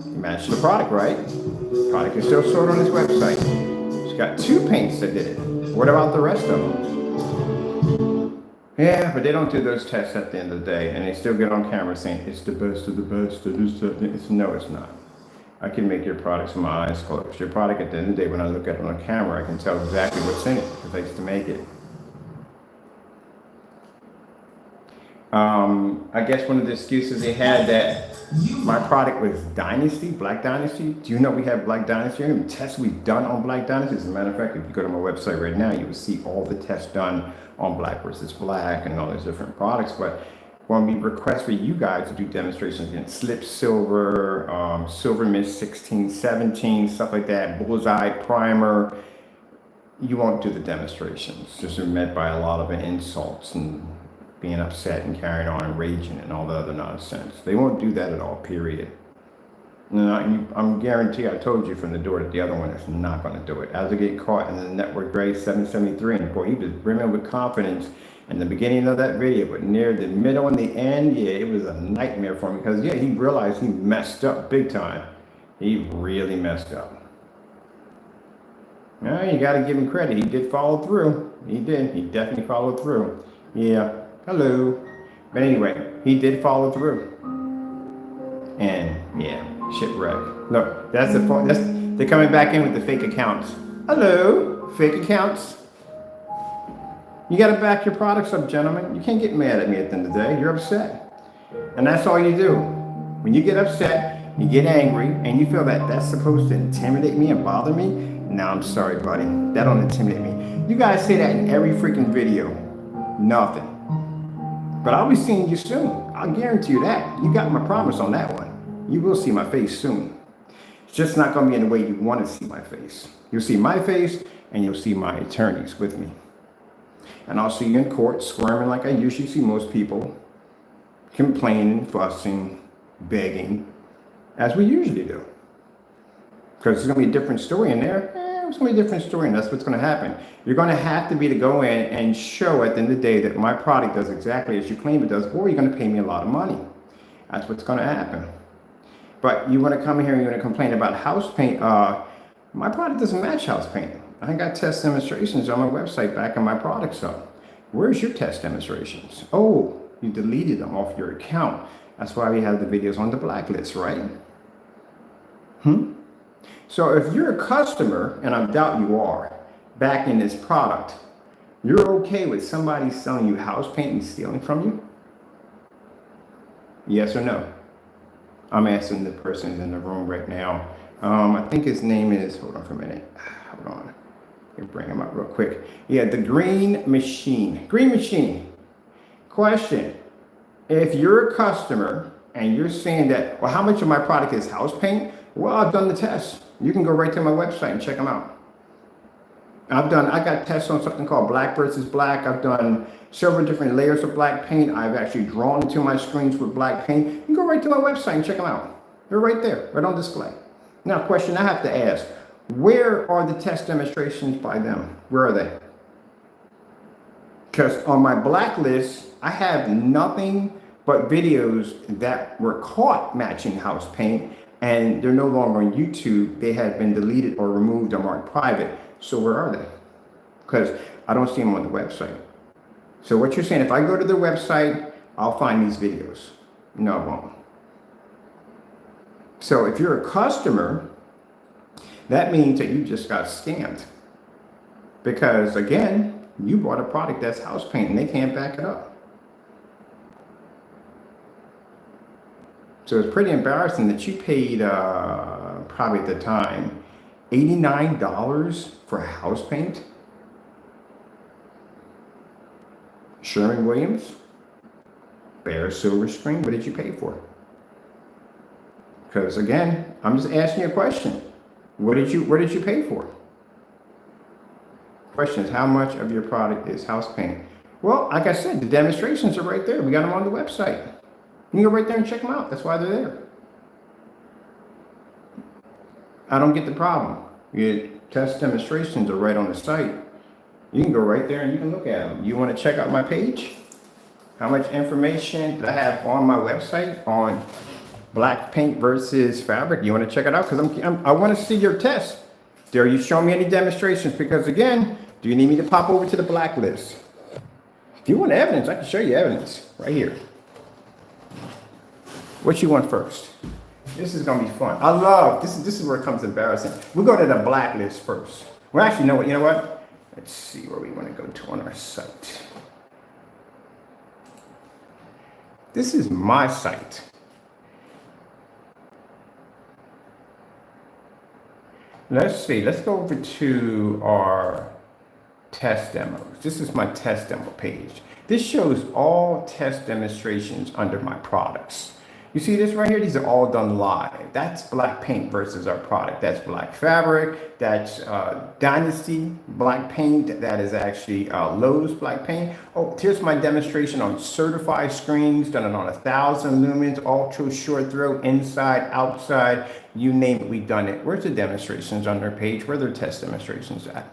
You matched the product, right? The product is still stored on his website. He's got 2 paints that did it. What about the rest of them? Yeah, but they don't do those tests at the end of the day, and they still get on camera saying, it's the best of the best. No, it's not. I can make your products with my eyes closed. Your product, at the end of the day, when I look at it on camera, I can tell exactly what's in it because I used to make it. I guess one of the excuses they had that my product was Dynasty, Black Dynasty. Do you know we have Black Dynasty? And tests we've done on Black Dynasty. As a matter of fact, if you go to my website right now, you will see all the tests done on Black versus Black and all these different products. But when we request for you guys to do demonstrations against Slip Silver, Silver Mist 16, 17, stuff like that, Bullseye, Primer, you won't do the demonstrations. Just met by a lot of insults and being upset and carrying on and raging and all the other nonsense. They won't do that at all, period. I'm guaranteed, I told you from the door that the other one is not going to do it. As I get caught in the network grade 773, and boy, he was brimming with confidence in the beginning of that video, but near the middle and the end, yeah, it was a nightmare for him because, yeah, he realized he messed up big time. He really messed up. Now, you got to give him credit. He did follow through. He did. He definitely followed through. Yeah. Hello. But anyway, he did follow through. And yeah, shipwreck. Look, that's the point. They're coming back in with the fake accounts. Hello, fake accounts. You got to back your products up, gentlemen. You can't get mad at me at the end of the day. You're upset. And that's all you do. When you get upset, you get angry, and you feel that that's supposed to intimidate me and bother me, no, I'm sorry, buddy. That don't intimidate me. You guys say that in every freaking video. Nothing. But I'll be seeing you soon. I'll guarantee you that. You got my promise on that one. You will see my face soon. just not going to be in the way you want to see my face. You'll see my face and you'll see my attorneys with me. And I'll see you in court squirming like I usually see most people, complaining, fussing, begging, as we usually do. Because there's going to be a different story in there. It's going to be a different story, and that's what's going to happen. You're going to have to be to go in and show at the end of the day that my product does exactly as you claim it does, or you're going to pay me a lot of money. That's what's going to happen. But you want to come here and you're going to complain about house paint. My product doesn't match house paint. I got test demonstrations on my website backing my products up. Where's your test demonstrations? Oh, you deleted them off your account. That's why we have the videos on the blacklist, right? So if you're a customer, and I doubt you are, backing this product, you're okay with somebody selling you house paint and stealing from you? Yes or no? I'm asking the person in the room right now. I think his name is, hold on for a minute. Hold on. Let me bring him up real quick. Yeah, the Green Machine. Green Machine. Question. If you're a customer and you're saying that, well, how much of my product is house paint? Well, I've done the test. You can go right to my website and check them out. I got tests on something called black versus black. I've done several different layers of black paint. I've actually drawn into my screens with black paint. You can go right to my website and check them out. They're right there, right on display. Now, question I have to ask, where are the test demonstrations by them? Where are they? Because on my blacklist, I have nothing but videos that were caught matching house paint, and they're no longer on YouTube. They have been deleted or removed or marked private. So where are they? Because I don't see them on the website. So what you're saying, if I go to the website, I'll find these videos. No, I won't. So if you're a customer, that means that you just got scammed. Because again, you bought a product that's house paint and they can't back it up. So it's pretty embarrassing that you paid, probably at the time, $89 for house paint. Sherwin-Williams, Behr Silver Screen, what did you pay for? Because again, I'm just asking you a question. What did you pay for? Question is, how much of your product is house paint? Well, like I said, the demonstrations are right there. We got them on the website. You can go right there and check them out. That's why they're there. I don't get the problem. Your test demonstrations are right on the site. You can go right there and you can look at them. You want to check out my page? How much information I have on my website on black paint versus fabric? You want to check it out? Because I want to see your test. Dare you show me any demonstrations? Because again, do you need me to pop over to the blacklist? If you want evidence, I can show you evidence right here. What you want first? This is gonna be fun. I love this. This is where it comes embarrassing. We'll go to the blacklist first. Well, actually, you know what? Let's see where we want to go to on our site. This is my site. Let's see. Let's go over to our test demos. This is my test demo page. This shows all test demonstrations under my products. You see this right here? These are all done live. That's black paint versus our product. That's black fabric. That's Dynasty black paint. That is actually Lowe's black paint. Oh, here's my demonstration on certified screens, done it on 1,000 lumens, ultra short throw, inside, outside, you name it, we've done it. Where's the demonstrations on their page? Where are their test demonstrations at?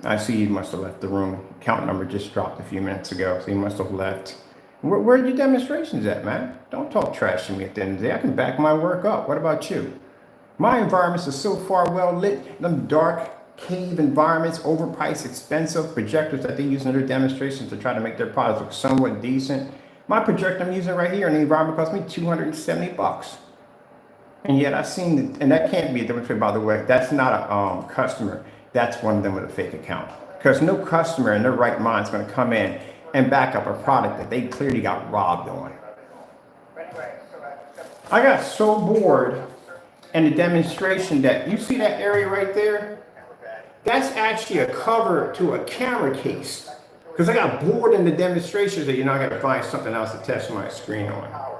I see you must have left the room. Count number just dropped a few minutes ago, so you must have left. Where are your demonstrations at, man? Don't talk trash to me at the end of the day. I can back my work up. What about you? My environments are so far well lit. Them dark cave environments, overpriced, expensive projectors that they use in their demonstrations to try to make their products look somewhat decent. My projector I'm using right here in the environment cost me $270. And yet I've seen, and that can't be a demonstrator, by the way. That's not a customer. That's one of them with a fake account. Because no customer in their right mind is going to come in and back up a product that they clearly got robbed on. I got so bored in the demonstration that, you see that area right there? That's actually a cover to a camera case. Because I got bored in the demonstrations that, I got to find something else to test my screen on.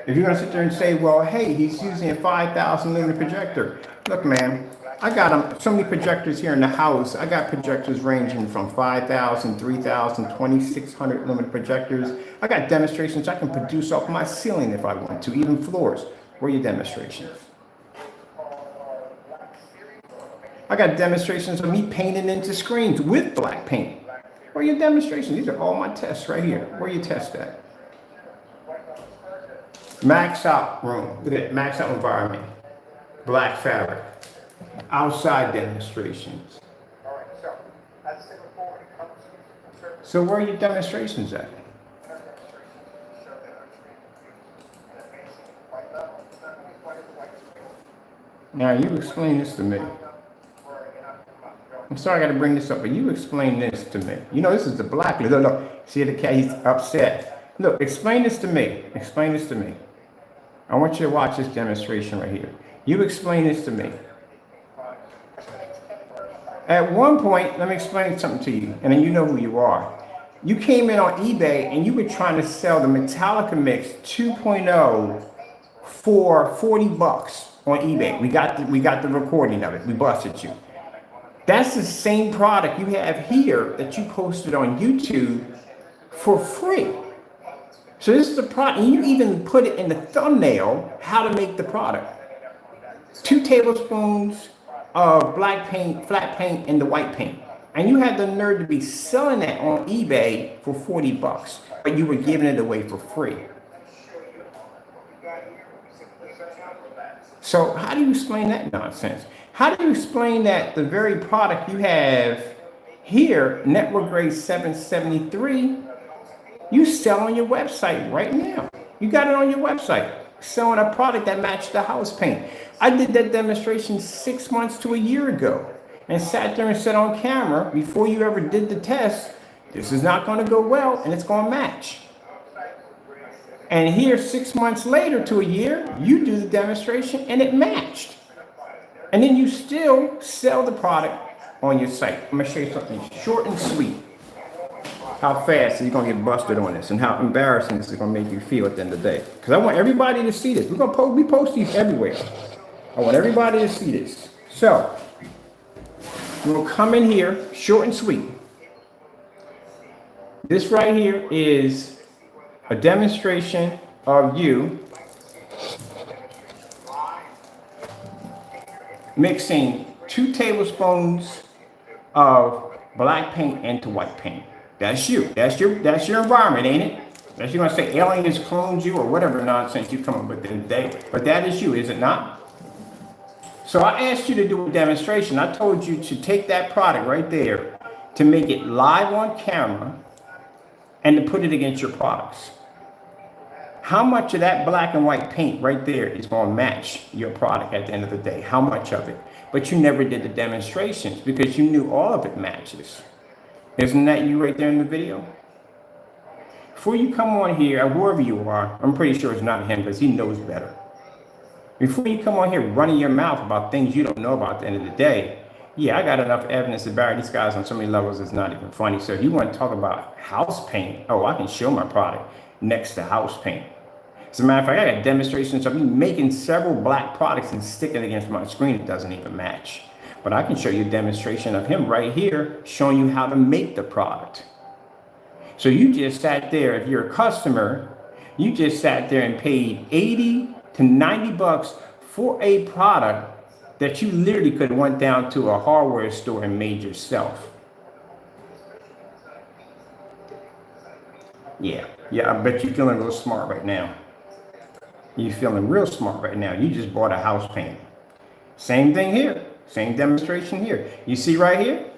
If you're gonna sit there and say, well, hey, he's using a 5,000 lumen projector. Look, man, I got so many projectors here in the house. I got projectors ranging from 5,000, 3,000, 2,600 lumen projectors. I got demonstrations I can produce off my ceiling if I want to, even floors. Where are your demonstrations? I got demonstrations of me painting into screens with black paint. Where are your demonstrations? These are all my tests right here. Where are your tests at? Max out room. Look at it. Max out environment. Black fabric. Outside demonstrations. So where are your demonstrations at? Now you explain this to me. I'm sorry I got to bring this up, but you explain this to me. You know, this is the black. Look, see the cat, he's upset. Look, explain this to me. Explain this to me. I want you to watch this demonstration right here. You explain this to me. At one point, let me explain something to you, and then you know who you are. You came in on eBay and you were trying to sell the Metallica Mix 2.0 for 40 bucks on eBay. We got the recording of it. We busted you. That's the same product you have here that you posted on YouTube for free. So this is the product, and you even put it in the thumbnail, how to make the product. 2 tablespoons of black paint, flat paint, and the white paint. And you had the nerve to be selling that on eBay for 40 bucks, but you were giving it away for free. So how do you explain that nonsense? How do you explain that the very product you have here, Network Grade 773, you sell on your website right now? You got it on your website, selling a product that matched the house paint. I did that demonstration 6 months to a year ago and sat there and said on camera, before you ever did the test, this is not going to go well and it's going to match. And here 6 months later to a year, you do the demonstration and it matched. And then you still sell the product on your site. I'm going to show you something short and sweet. How fast are you going to get busted on this and how embarrassing this is going to make you feel at the end of the day. Because I want everybody to see this. We're going to post these everywhere. I want everybody to see this. So, we'll come in here, short and sweet. This right here is a demonstration of you mixing 2 tablespoons of black paint into white paint. That's you. That's your environment, ain't it? That's you gonna say aliens cloned you or whatever nonsense you come up with today. But that is you, is it not? So I asked you to do a demonstration. I told you to take that product right there, to make it live on camera, and to put it against your products. How much of that black and white paint right there is going to match your product at the end of the day? How much of it? But you never did the demonstrations because you knew all of it matches. Isn't that you right there in the video? Before you come on here, or whoever you are, I'm pretty sure it's not him because he knows better. Before you come on here running your mouth about things you don't know about at the end of the day, yeah, I got enough evidence to bury these guys on so many levels it's not even funny. So if you want to talk about house paint, oh, I can show my product next to house paint. As a matter of fact, I got demonstrations of me making several black products and sticking it against my screen. It doesn't even match. But I can show you a demonstration of him right here showing you how to make the product. So you just sat there, if you're a customer, you just sat there and paid 80 to 90 bucks for a product that you literally could have went down to a hardware store and made yourself. Yeah, I bet you're feeling real smart right now. You're feeling real smart right now. You just bought a house paint. Same thing here. Same demonstration here. You see right here?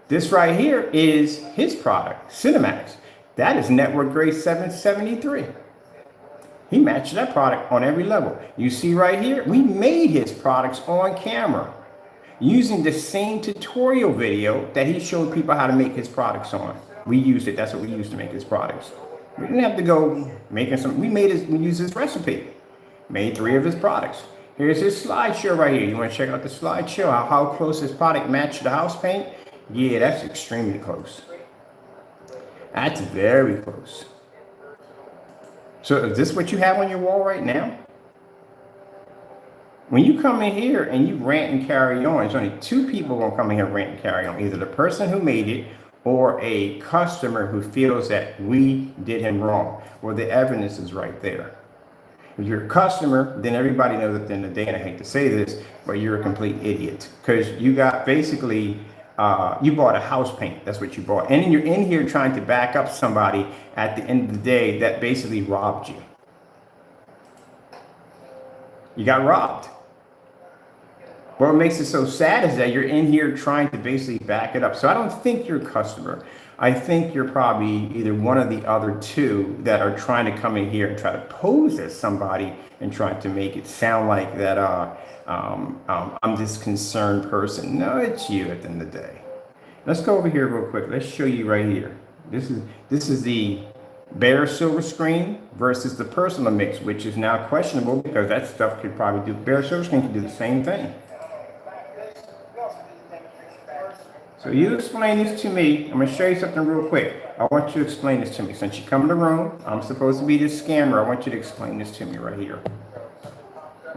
This right here is his product, Cinemax. That is Network Grade 773. He matched that product on every level. You see right here? We made his products on camera using the same tutorial video that he showed people how to make his products on. We used it. That's what we used to make his products. We didn't have to go making some. We used his recipe. Made 3 of his products. Here's his slideshow right here. You want to check out the slideshow? How close his product matched the house paint? Yeah, that's extremely close. That's very close. So is this what you have on your wall right now? When you come in here and you rant and carry on, there's only two people gonna come in here and rant and carry on. Either the person who made it or a customer who feels that we did him wrong. Well, the evidence is right there. If you're a customer, then everybody knows at the end of the day, and I hate to say this, but you're a complete idiot. Because you got basically, you bought a house paint. That's what you bought. And then you're in here trying to back up somebody at the end of the day that basically robbed you. You got robbed. What makes it so sad is that you're in here trying to basically back it up. So I don't think you're a customer. I think you're probably either one of the other two that are trying to come in here and try to pose as somebody and trying to make it sound like that I'm this concerned person. No, it's you at the end of the day. Let's go over here real quick. Let's show you right here. This is the bare silver screen versus the personal mix, which is now questionable because that stuff could probably do. Bare silver screen can do the same thing. So you explain this to me. I'm going to show you something real quick. I want you to explain this to me. Since you come in the room, I'm supposed to be this scammer. I want you to explain this to me right here.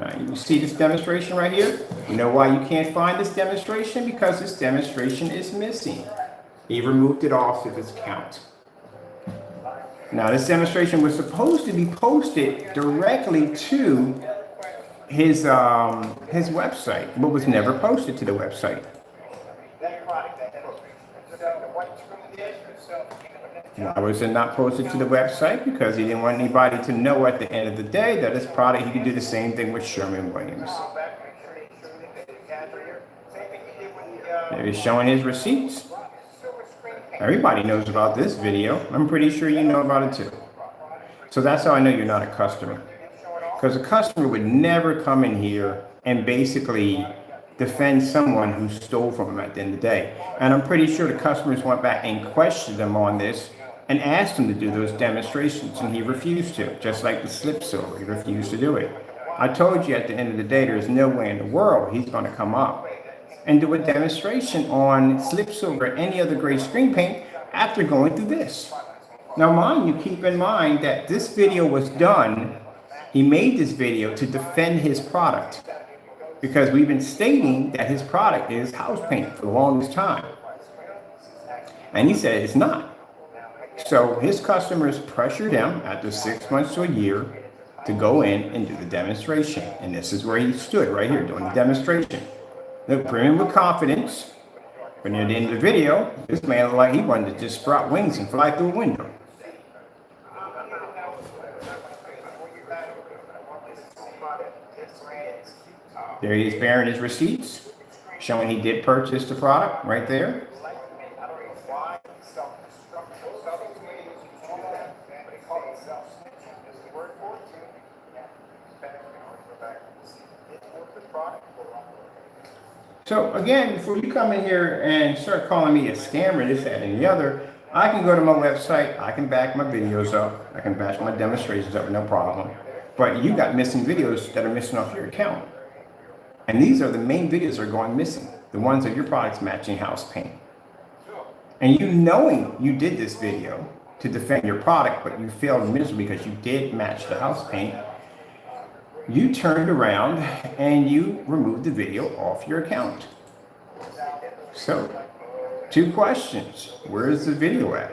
Now, you see this demonstration right here? You know why you can't find this demonstration? Because this demonstration is missing. He removed it off of his account. Now, this demonstration was supposed to be posted directly to his website, but was never posted to the website. Why was it not posted to the website? Because he didn't want anybody to know at the end of the day that his product, he could do the same thing with Sherwin-Williams. There he's showing his receipts. Everybody knows about this video. I'm pretty sure you know about it too. So that's how I know you're not a customer. Because a customer would never come in here and basically defend someone who stole from them at the end of the day. And I'm pretty sure the customers went back and questioned them on this and asked him to do those demonstrations, and he refused to, just like the slip silver. He refused to do it. I told you at the end of the day, there's no way in the world he's going to come up and do a demonstration on slip silver or any other gray screen paint after going through this. Now, mind you, keep in mind that this video was done, he made this video to defend his product, because we've been stating that his product is house paint for the longest time. And he said it's not. So his customers pressured him after 6 months to a year to go in and do the demonstration. And this is where he stood right here doing the demonstration. Look, bring him with confidence. But near the end of the video, this man looked like he wanted to just sprout wings and fly through a window. There he is bearing his receipts, showing he did purchase the product right there. So again, before you come in here and start calling me a scammer, this, that, and the other, I can go to my website, I can back my videos up, I can back my demonstrations up with no problem. But you got missing videos that are missing off your account. And these are the main videos that are going missing, the ones of your products matching house paint. And you knowing you did this video to defend your product, but you failed miserably because you did match the house paint, you turned around and you removed the video off your account. So, 2 questions. Where is the video at?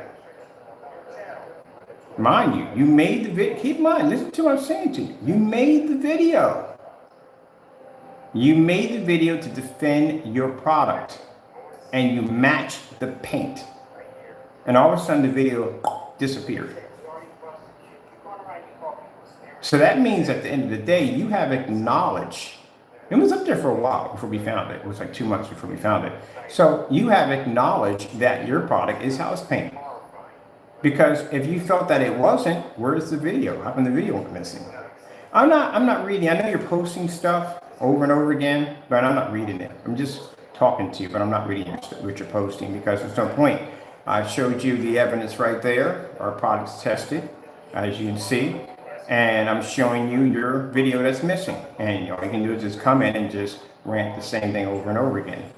Mind you, you made the video. Keep in mind, listen to what I'm saying to you. You made the video. You made the video to defend your product, and you matched the paint. And all of a sudden the video disappeared. So that means at the end of the day, you have acknowledged, it was up there for a while before we found it. It was like 2 months before we found it. So you have acknowledged that your product is house paint. Because if you felt that it wasn't, where's the video? How come the video went missing? I'm not reading. I know you're posting stuff over and over again, but I'm not reading it. I'm just talking to you, but I'm not reading what you're posting because there's no point. I showed you the evidence right there. Our product's tested, as you can see. And I'm showing you your video that's missing. And all you can do is just come in and just rant the same thing over and over again.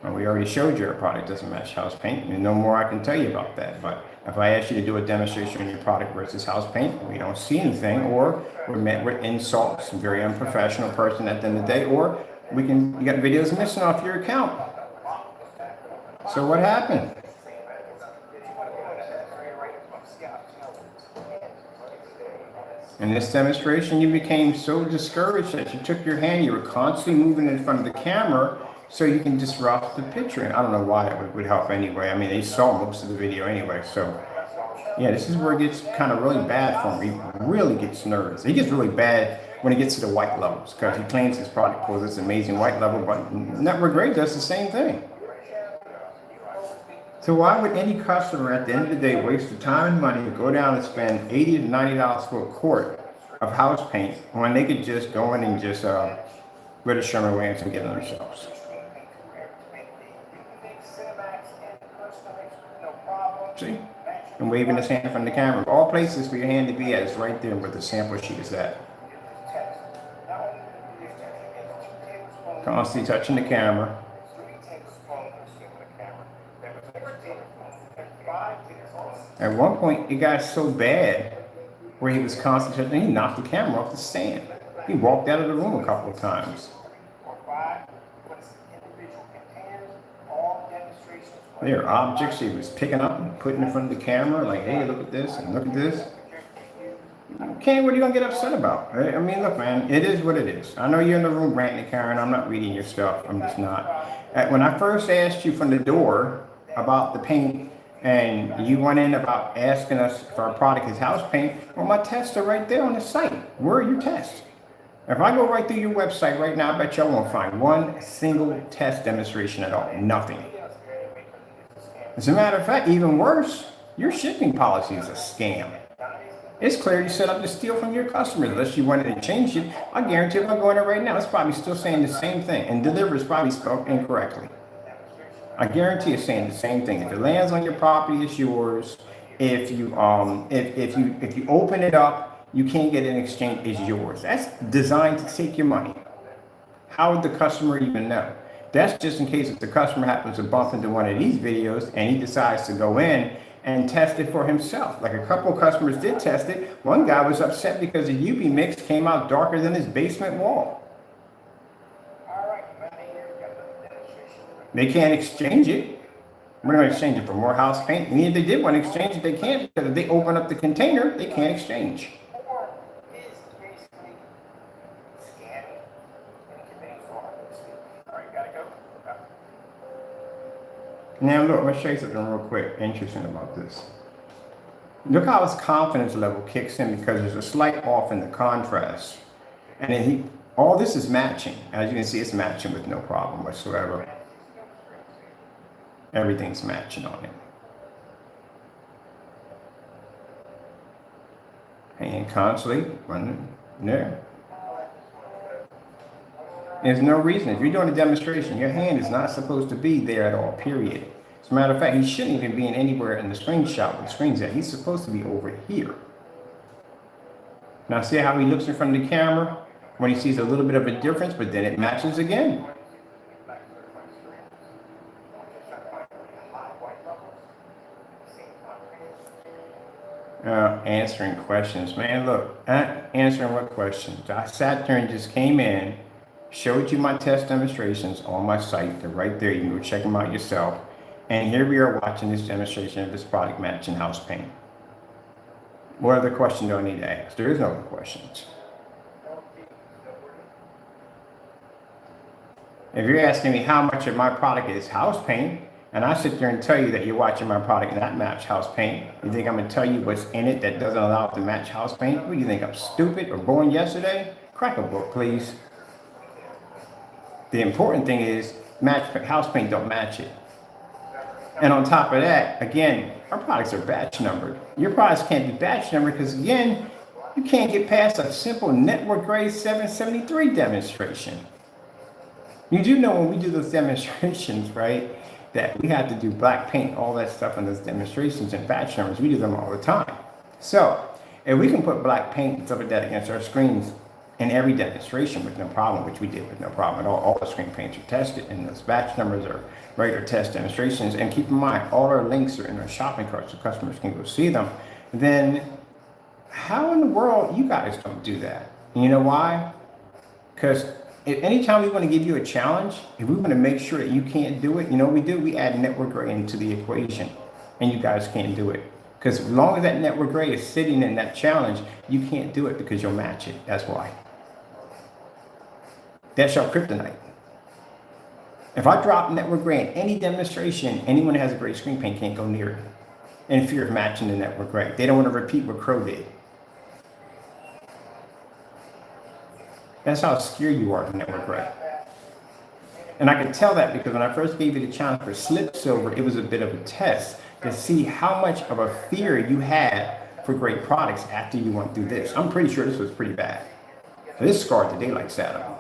And we already showed you our product doesn't match house paint. And no more I can tell you about that. But If I ask you to do a demonstration on your product versus house paint, we don't see anything, or we're met with insults, very unprofessional person at the end of the day, or you got videos missing off your account. So what happened? In this demonstration, you became so discouraged that you took your hand, you were constantly moving in front of the camera so you can disrupt the picture. And I don't know why it would help anyway. I mean, they saw most of the video anyway. So yeah, this is where it gets kind of really bad for him. He really gets nervous. He gets really bad when he gets to the white levels, because he claims his product pulls this amazing white level, but Network Gray does the same thing. So why would any customer at the end of the day waste the time and money to go down and spend $80 to $90 for a quart of house paint when they could just go in and just go to Sherwin-Williams and get it themselves? See? And waving his hand from the camera. All places for your hand to be at is right there where the sample sheet is at. Constantly touching the camera. At one point, it got so bad where he was concentrating, he knocked the camera off the stand. He walked out of the room a couple of times. There are objects he was picking up and putting in front of the camera, like, hey, look at this and look at this. Okay, what are you gonna get upset about? I mean, look, man, it is what it is. I know you're in the room ranting, Karen. I'm not reading your stuff. I'm just not. When I first asked you from the door about the paint, and you went in about asking us if our product is house paint, well, my tests are right there on the site. Where are your tests? If I go right through your website right now, I bet you I won't find one single test demonstration at all. Nothing. As a matter of fact, even worse, your shipping policy is a scam. It's clear you set up to steal from your customers. Unless you wanted to change it, I guarantee if I go in there right now, it's probably still saying the same thing, and deliver is probably spelled incorrectly. I guarantee it's saying the same thing. If it lands on your property, it's yours. If you open it up, you can't get it in exchange, it's yours. That's designed to take your money. How would the customer even know? That's just in case if the customer happens to bump into one of these videos and he decides to go in and test it for himself. Like a couple of customers did test it. One guy was upset because the UV mix came out darker than his basement wall. They can't exchange it. We're going to exchange it for more house paint. And if they did want to exchange it, they can't, because if they open up the container, they can't exchange. Now look, let's show you something real quick, interesting about this. Look how his confidence level kicks in because there's a slight off in the contrast. And then all this is matching. As you can see, it's matching with no problem whatsoever. Everything's matching on it. And constantly running there. There's no reason. If you're doing a demonstration, your hand is not supposed to be there at all, period. As a matter of fact, he shouldn't even be in anywhere in the screenshot where the screen's at. He's supposed to be over here. Now see how he looks in front of the camera when he sees a little bit of a difference, but then it matches again. Answering questions, man. Look, answering what questions? I sat there and just came in, showed you my test demonstrations on my site. They're right there. You can go check them out yourself. And here we are watching this demonstration of this product matching house paint. What other question do I need to ask? There is no other questions. If you're asking me how much of my product is house paint, and I sit there and tell you that you're watching my product not match house paint, you think I'm going to tell you what's in it that doesn't allow it to match house paint? What do you think, I'm stupid or born yesterday? Crack a book, please. The important thing is house paint don't match it. And on top of that, again, our products are batch numbered. Your products can't be batch numbered because, again, you can't get past a simple Network Gray 773 demonstration. You do know when we do those demonstrations, right, that we have to do black paint, all that stuff in those demonstrations and batch numbers. We do them all the time. So if we can put black paint and stuff like that against our screens,
in every demonstration with no problem, which we did with no problem at all. All the screen paints are tested, and those batch numbers are regular test demonstrations. And keep in mind, all our links are in our shopping carts so customers can go see them. Then how in the world you guys don't do that? And you know why? Because anytime we want to give you a challenge, if we want to make sure that you can't do it, you know what we do? We add network gray into the equation, and you guys can't do it. Because as long as that network gray is sitting in that challenge, you can't do it because you'll match it. That's why. That's your kryptonite. If I drop network gray in any demonstration, anyone that has a gray screen paint can't go near it in fear of matching the network gray. They don't want to repeat what Crow did. That's how scared you are of network gray. And I could tell that because when I first gave you the challenge for slip silver, it was a bit of a test to see how much of a fear you had for great products after you went through this. I'm pretty sure this was pretty bad. So this scarred the daylights out of him.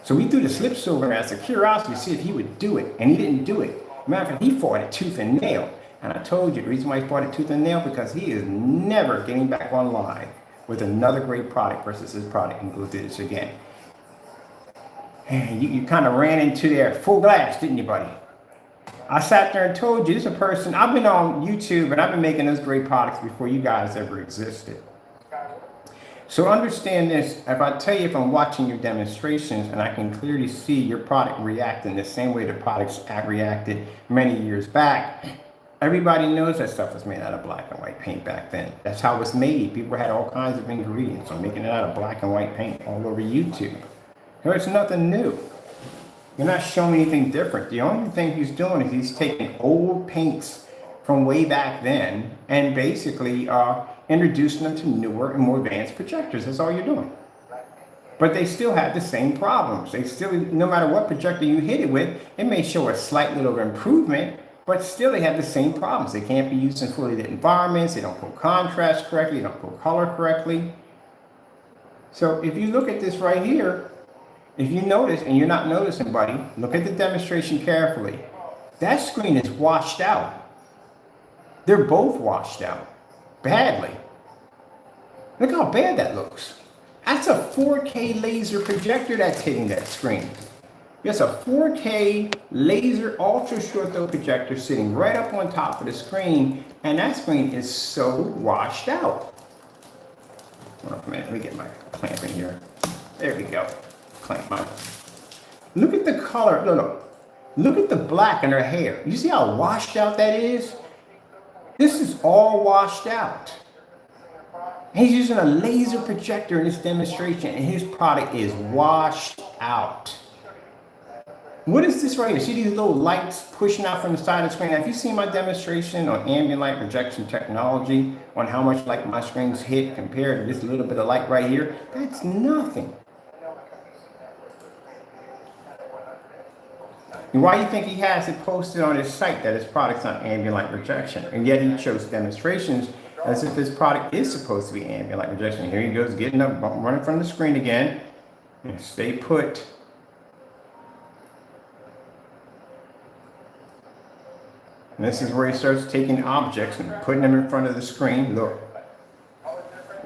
So we threw the slip silver as a curiosity to see if he would do it, and he didn't do it. Matter of fact, he fought it tooth and nail. And I told you the reason why he fought it tooth and nail, because he is never getting back online with another great product versus his product and go through this again. And you kind of ran into there full glass, didn't you, buddy? I sat there and told you, this is a person, I've been on YouTube and I've been making those great products before you guys ever existed. So understand this, if I tell you, if I'm watching your demonstrations and I can clearly see your product reacting the same way the products reacted many years back, everybody knows that stuff was made out of black and white paint back then. That's how it was made. People had all kinds of ingredients on making it out of black and white paint all over YouTube. There's nothing new. You're not showing anything different. The only thing he's doing is he's taking old paints from way back then and basically introducing them to newer and more advanced projectors. That's all you're doing. But they still have the same problems. They still, no matter what projector you hit it with, it may show a slight little improvement, but still they have the same problems. They can't be used in fully lit environments. They don't pull contrast correctly. They don't pull color correctly. So if you look at this right here, if you notice, and you're not noticing, buddy, look at the demonstration carefully. That screen is washed out. They're both washed out badly. Look how bad that looks. That's a 4K laser projector that's hitting that screen. It's a 4K laser ultra short throw projector sitting right up on top of the screen, and that screen is so washed out. Hold on a minute, let me get my clamp in here. There we go. Clamp mine. Look at the color. Look at the black in her hair. You see how washed out that is? This is all washed out. He's using a laser projector in this demonstration, and his product is washed out. What is this right here? See these little lights pushing out from the side of the screen? Now, if you see my demonstration on ambient light projection technology, on how much light my screens hit compared to this little bit of light right here, that's nothing. And why do you think he has it posted on his site that his product's not ambient light projection? And yet he shows demonstrations as if this product is supposed to be ambient light projection. Here he goes, getting up, running from the screen again. And stay put. And this is where he starts taking objects and putting them in front of the screen. Look.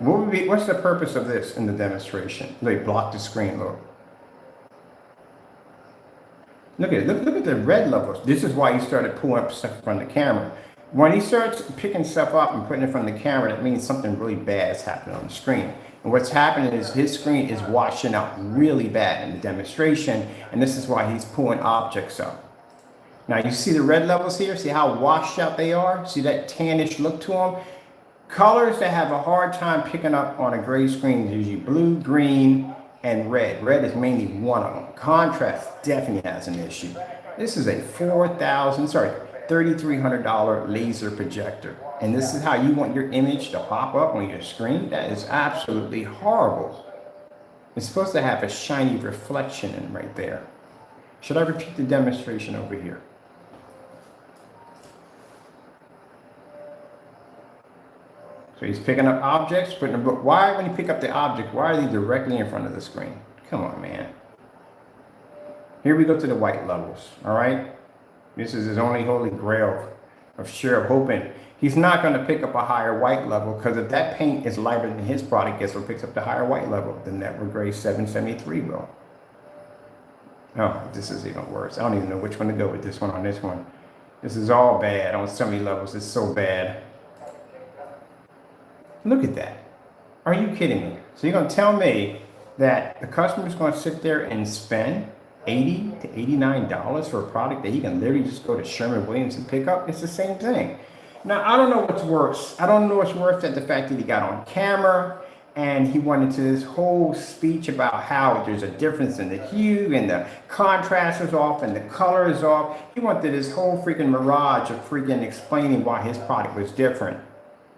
What's the purpose of this in the demonstration? They block the screen, look. Look at it. Look at the red levels. This is why he started pulling up stuff in front of the camera. When he starts picking stuff up and putting it in front of the camera, that means something really bad is happening on the screen. And what's happening is his screen is washing out really bad in the demonstration, and this is why he's pulling objects up. Now you see the red levels here? See how washed out they are? See that tannish look to them? Colors that have a hard time picking up on a gray screen is usually blue, green, and red. Red is mainly one of them. Contrast definitely has an issue. This is a $3,300 laser projector. And this is how you want your image to pop up on your screen? That is absolutely horrible. It's supposed to have a shiny reflection in right there. Should I repeat the demonstration over here? So he's picking up objects, putting them, but why, when you pick up the object, why are they directly in front of the screen? Come on, man. Here we go to the white levels, all right? This is his only holy grail. of sure hoping he's not going to pick up a higher white level, because if that paint is lighter than his product, guess what picks up the higher white level? The Network Gray 773 will. Oh, this is even worse. I don't even know which one to go with, this one on this one. This is all bad on so many levels. It's so bad. Look at that. Are you kidding me? So you're going to tell me that the customer's going to sit there and spend $80 to $89 for a product that he can literally just go to Sherwin-Williams and pick up? It's the same thing. Now, I don't know what's worse. I don't know what's worse than the fact that he got on camera and he went into this whole speech about how there's a difference in the hue and the contrast is off and the color is off. He went through this whole freaking mirage of freaking explaining why his product was different.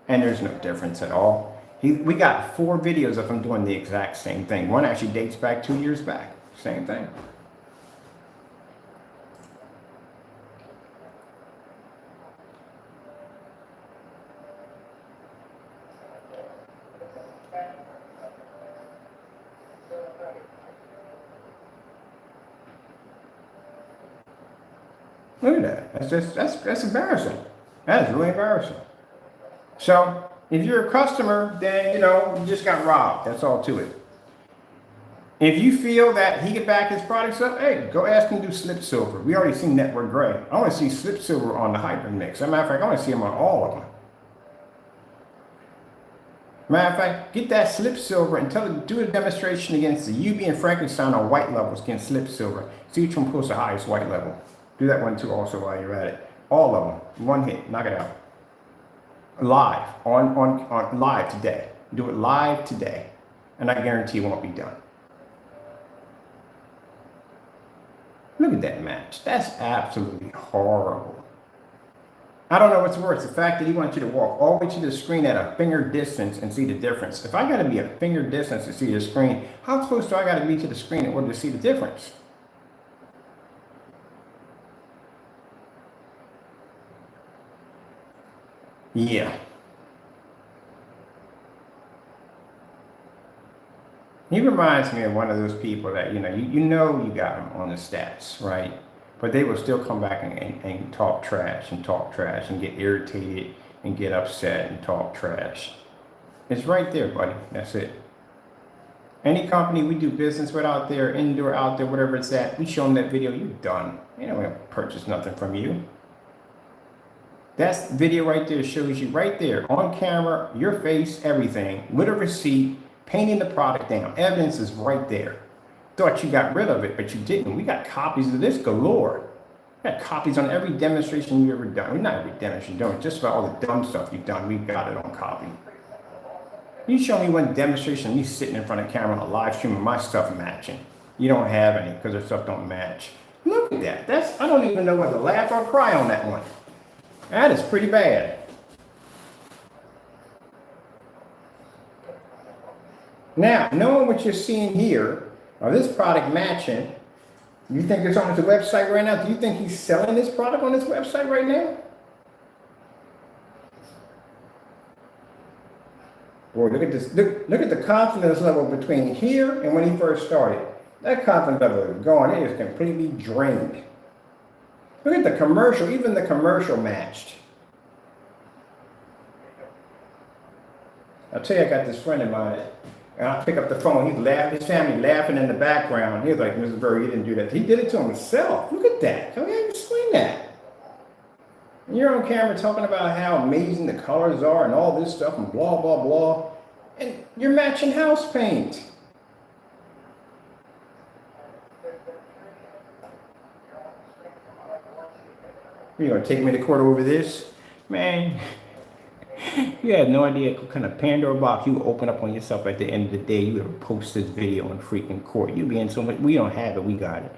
And there's no difference at all. We got 4 videos of him doing the exact same thing. One actually dates back 2 years back. Same thing. Look at that. That's embarrassing. That is really embarrassing. So if you're a customer, then you just got robbed. That's all to it. If you feel that he can back his products up, hey, go ask him to do slip silver. We already seen Network Gray. I want to see slip silver on the hybrid mix. As a matter of fact, I want to see him on all of them. Matter of fact, get that slip silver and do a demonstration against the UB and Frankenstein on white levels against slip silver. See which one pulls the highest white level. Do that one too also while you're at it. All of them. One hit. Knock it out. Live. On live today. Do it live today. And I guarantee it won't be done. Look at that match. That's absolutely horrible. I don't know what's worse. The fact that he wants you to walk all the way to the screen at a finger distance and see the difference. If I got to be a finger distance to see the screen, how close do I got to be to the screen in order to see the difference? Yeah. He reminds me of one of those people that, you got him on the stats, right? But they will still come back and talk trash and get irritated and get upset and talk trash. It's right there, buddy. That's it. Any company we do business with out there, indoor, out there, whatever it's at, we show them that video, you're done. They don't want to purchase nothing from you. That video right there shows you right there on camera, your face, everything, with a receipt, painting the product down. Evidence is right there. Thought you got rid of it, but you didn't. We got copies of this galore. We got copies on every demonstration you've ever done. Well, not every demonstration you've done, just about all the dumb stuff you've done, we've got it on copy. You show me one demonstration, me sitting in front of camera on a live stream of my stuff matching. You don't have any because their stuff don't match. Look at that. I don't even know whether to laugh or cry on that one. That is pretty bad. Now, knowing what you're seeing here, of this product matching, you think it's on his website right now? Do you think he's selling this product on his website right now? Boy, look at this. Look at the confidence level between here and when he first started. That confidence level is gone. It is completely drained. Look at the commercial. Even the commercial matched. I'll tell you, I got this friend of mine, and I pick up the phone. He's laughing, his family laughing in the background. He's like, Mr. Berg, he didn't do that. He did it to himself. Look at that. How can you explain that? And you're on camera talking about how amazing the colors are and all this stuff and blah, blah, blah. And you're matching house paint. You're going to take me to court over this? Man, you have no idea what kind of Pandora box you open up on yourself at the end of the day. You ever post this video in freaking court. You be in so much, we don't have it, we got it.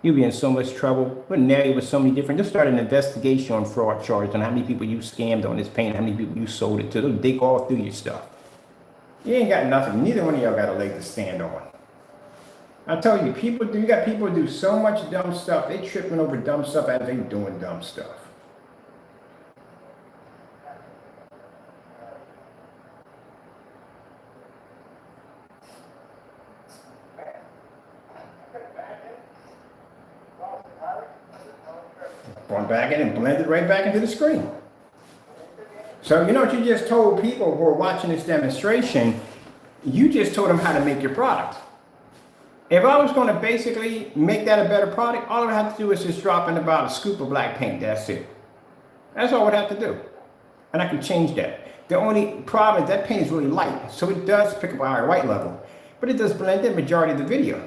You be in so much trouble. We're married with so many different, just start an investigation on fraud charges on how many people you scammed on this paint, how many people you sold it to. They'll dig all through your stuff. You ain't got nothing. Neither one of y'all got a leg to stand on. I tell you, you got people who do so much dumb stuff, they tripping over dumb stuff as they doing dumb stuff. Bunch come back in and blend it right back into the screen. So you know what you just told people who are watching this demonstration? You just told them how to make your product. If I was going to basically make that a better product, all I would have to do is just drop in about a scoop of black paint. That's it. That's all I would have to do. And I can change that. The only problem is that paint is really light, so it does pick up a higher white level. But it does blend in majority of the video.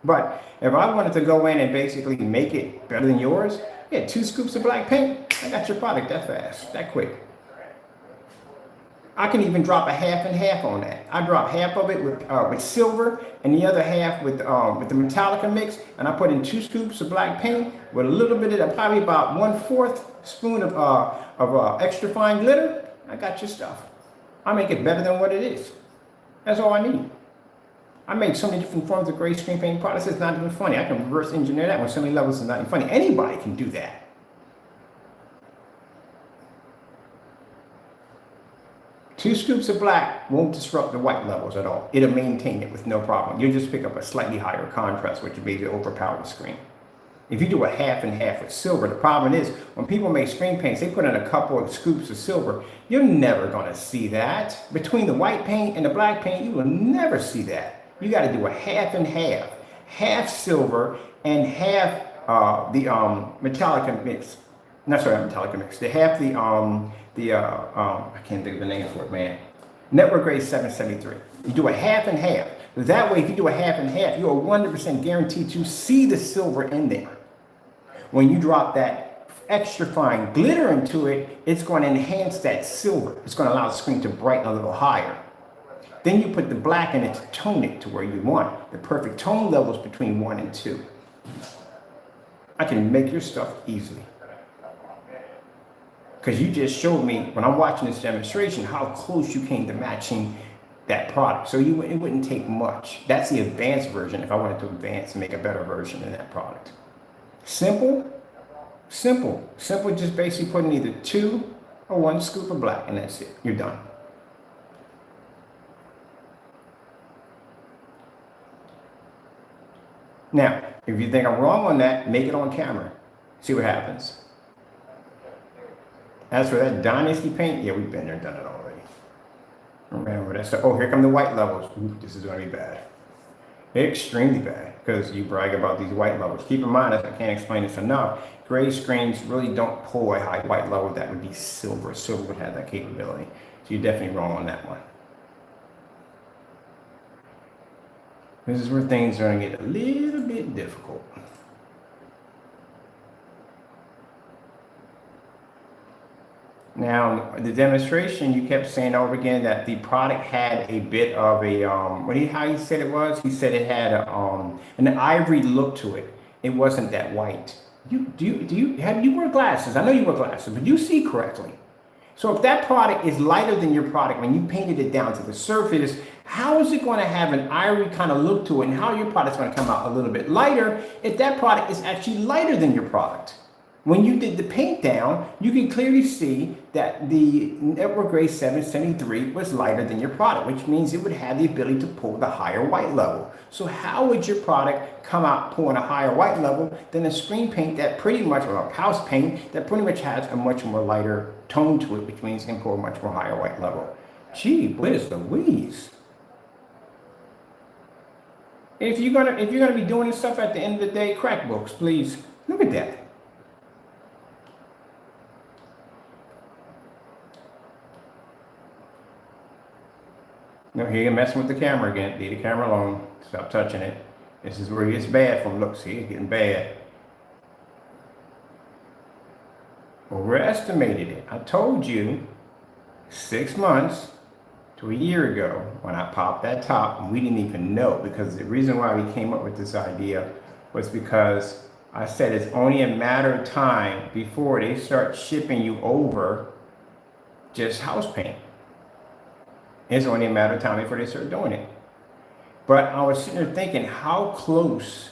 But if I wanted to go in and basically make it better than yours, yeah, 2 scoops of black paint, I got your product that fast, that quick. I can even drop a half and half on that. I drop half of it with silver and the other half with the Metallica mix, and I put in 2 scoops of black paint with a little bit of probably about 1/4 spoon of extra fine glitter. I got your stuff. I make it better than what it is. That's all I need. I make so many different forms of gray screen paint products. It's not even funny. I can reverse engineer that on so many levels. It's not even funny. Anybody can do that. Two scoops of black won't disrupt the white levels at all. It'll maintain it with no problem. You'll just pick up a slightly higher contrast, which will maybe overpower the screen. If you do a half and half with silver, the problem is when people make screen paints, they put in a couple of scoops of silver. You're never going to see that. Between the white paint and the black paint, you will never see that. You got to do a half and half. Half silver and half the Metallica mix. Not sorry, Metallica mix. They have I can't think of the name for it, man. Network Grade 773. You do a half and half. That way, if you do a half and half, you're 100% guaranteed to see the silver in there. When you drop that extra fine glitter into it, it's going to enhance that silver. It's going to allow the screen to brighten a little higher. Then you put the black in it to tone it to where you want. The perfect tone levels between 1 and 2. I can make your stuff easily. Because you just showed me, when I'm watching this demonstration, how close you came to matching that product. So it wouldn't take much. That's the advanced version if I wanted to advance and make a better version of that product. Simple, just basically putting either 2 or 1 scoop of black and that's it. You're done. Now, if you think I'm wrong on that, make it on camera. See what happens. As for that Dynasty paint, yeah, we've been there and done it already. Remember that stuff. Oh, here come the white levels. Ooh, this is going to be bad. Extremely bad, because you brag about these white levels. Keep in mind, as I can't explain this enough, gray screens really don't pull a high white level. That would be silver. Silver would have that capability. So you're definitely wrong on that one. This is where things are going to get a little bit difficult. Now, the demonstration, you kept saying over again that the product had a bit of a, how he said it was? He said it had a, an ivory look to it. It wasn't that white. You wear glasses? I know you wear glasses, but you see correctly. So if that product is lighter than your product, when you painted it down to the surface, how is it going to have an ivory kind of look to it? And how your product's going to come out a little bit lighter if that product is actually lighter than your product? When you did the paint down, you can clearly see that the Network Grade 773 was lighter than your product, which means it would have the ability to pull the higher white level. So how would your product come out pulling a higher white level than a screen paint that pretty much, or a house paint that pretty much has a much more lighter tone to it, which means it can pull a much more higher white level? Gee whiz Louise. If you're gonna be doing this stuff at the end of the day, crack books, please. Look at that. No, here you're messing with the camera again. Leave the camera alone. Stop touching it. This is where it gets bad from looks. See, it's getting bad. Overestimated it. I told you 6 months to a year ago when I popped that top, and we didn't even know, because the reason why we came up with this idea was because I said it's only a matter of time before they start shipping you over just house paint. It's only a matter of time before they start doing it. But I was sitting there thinking, how close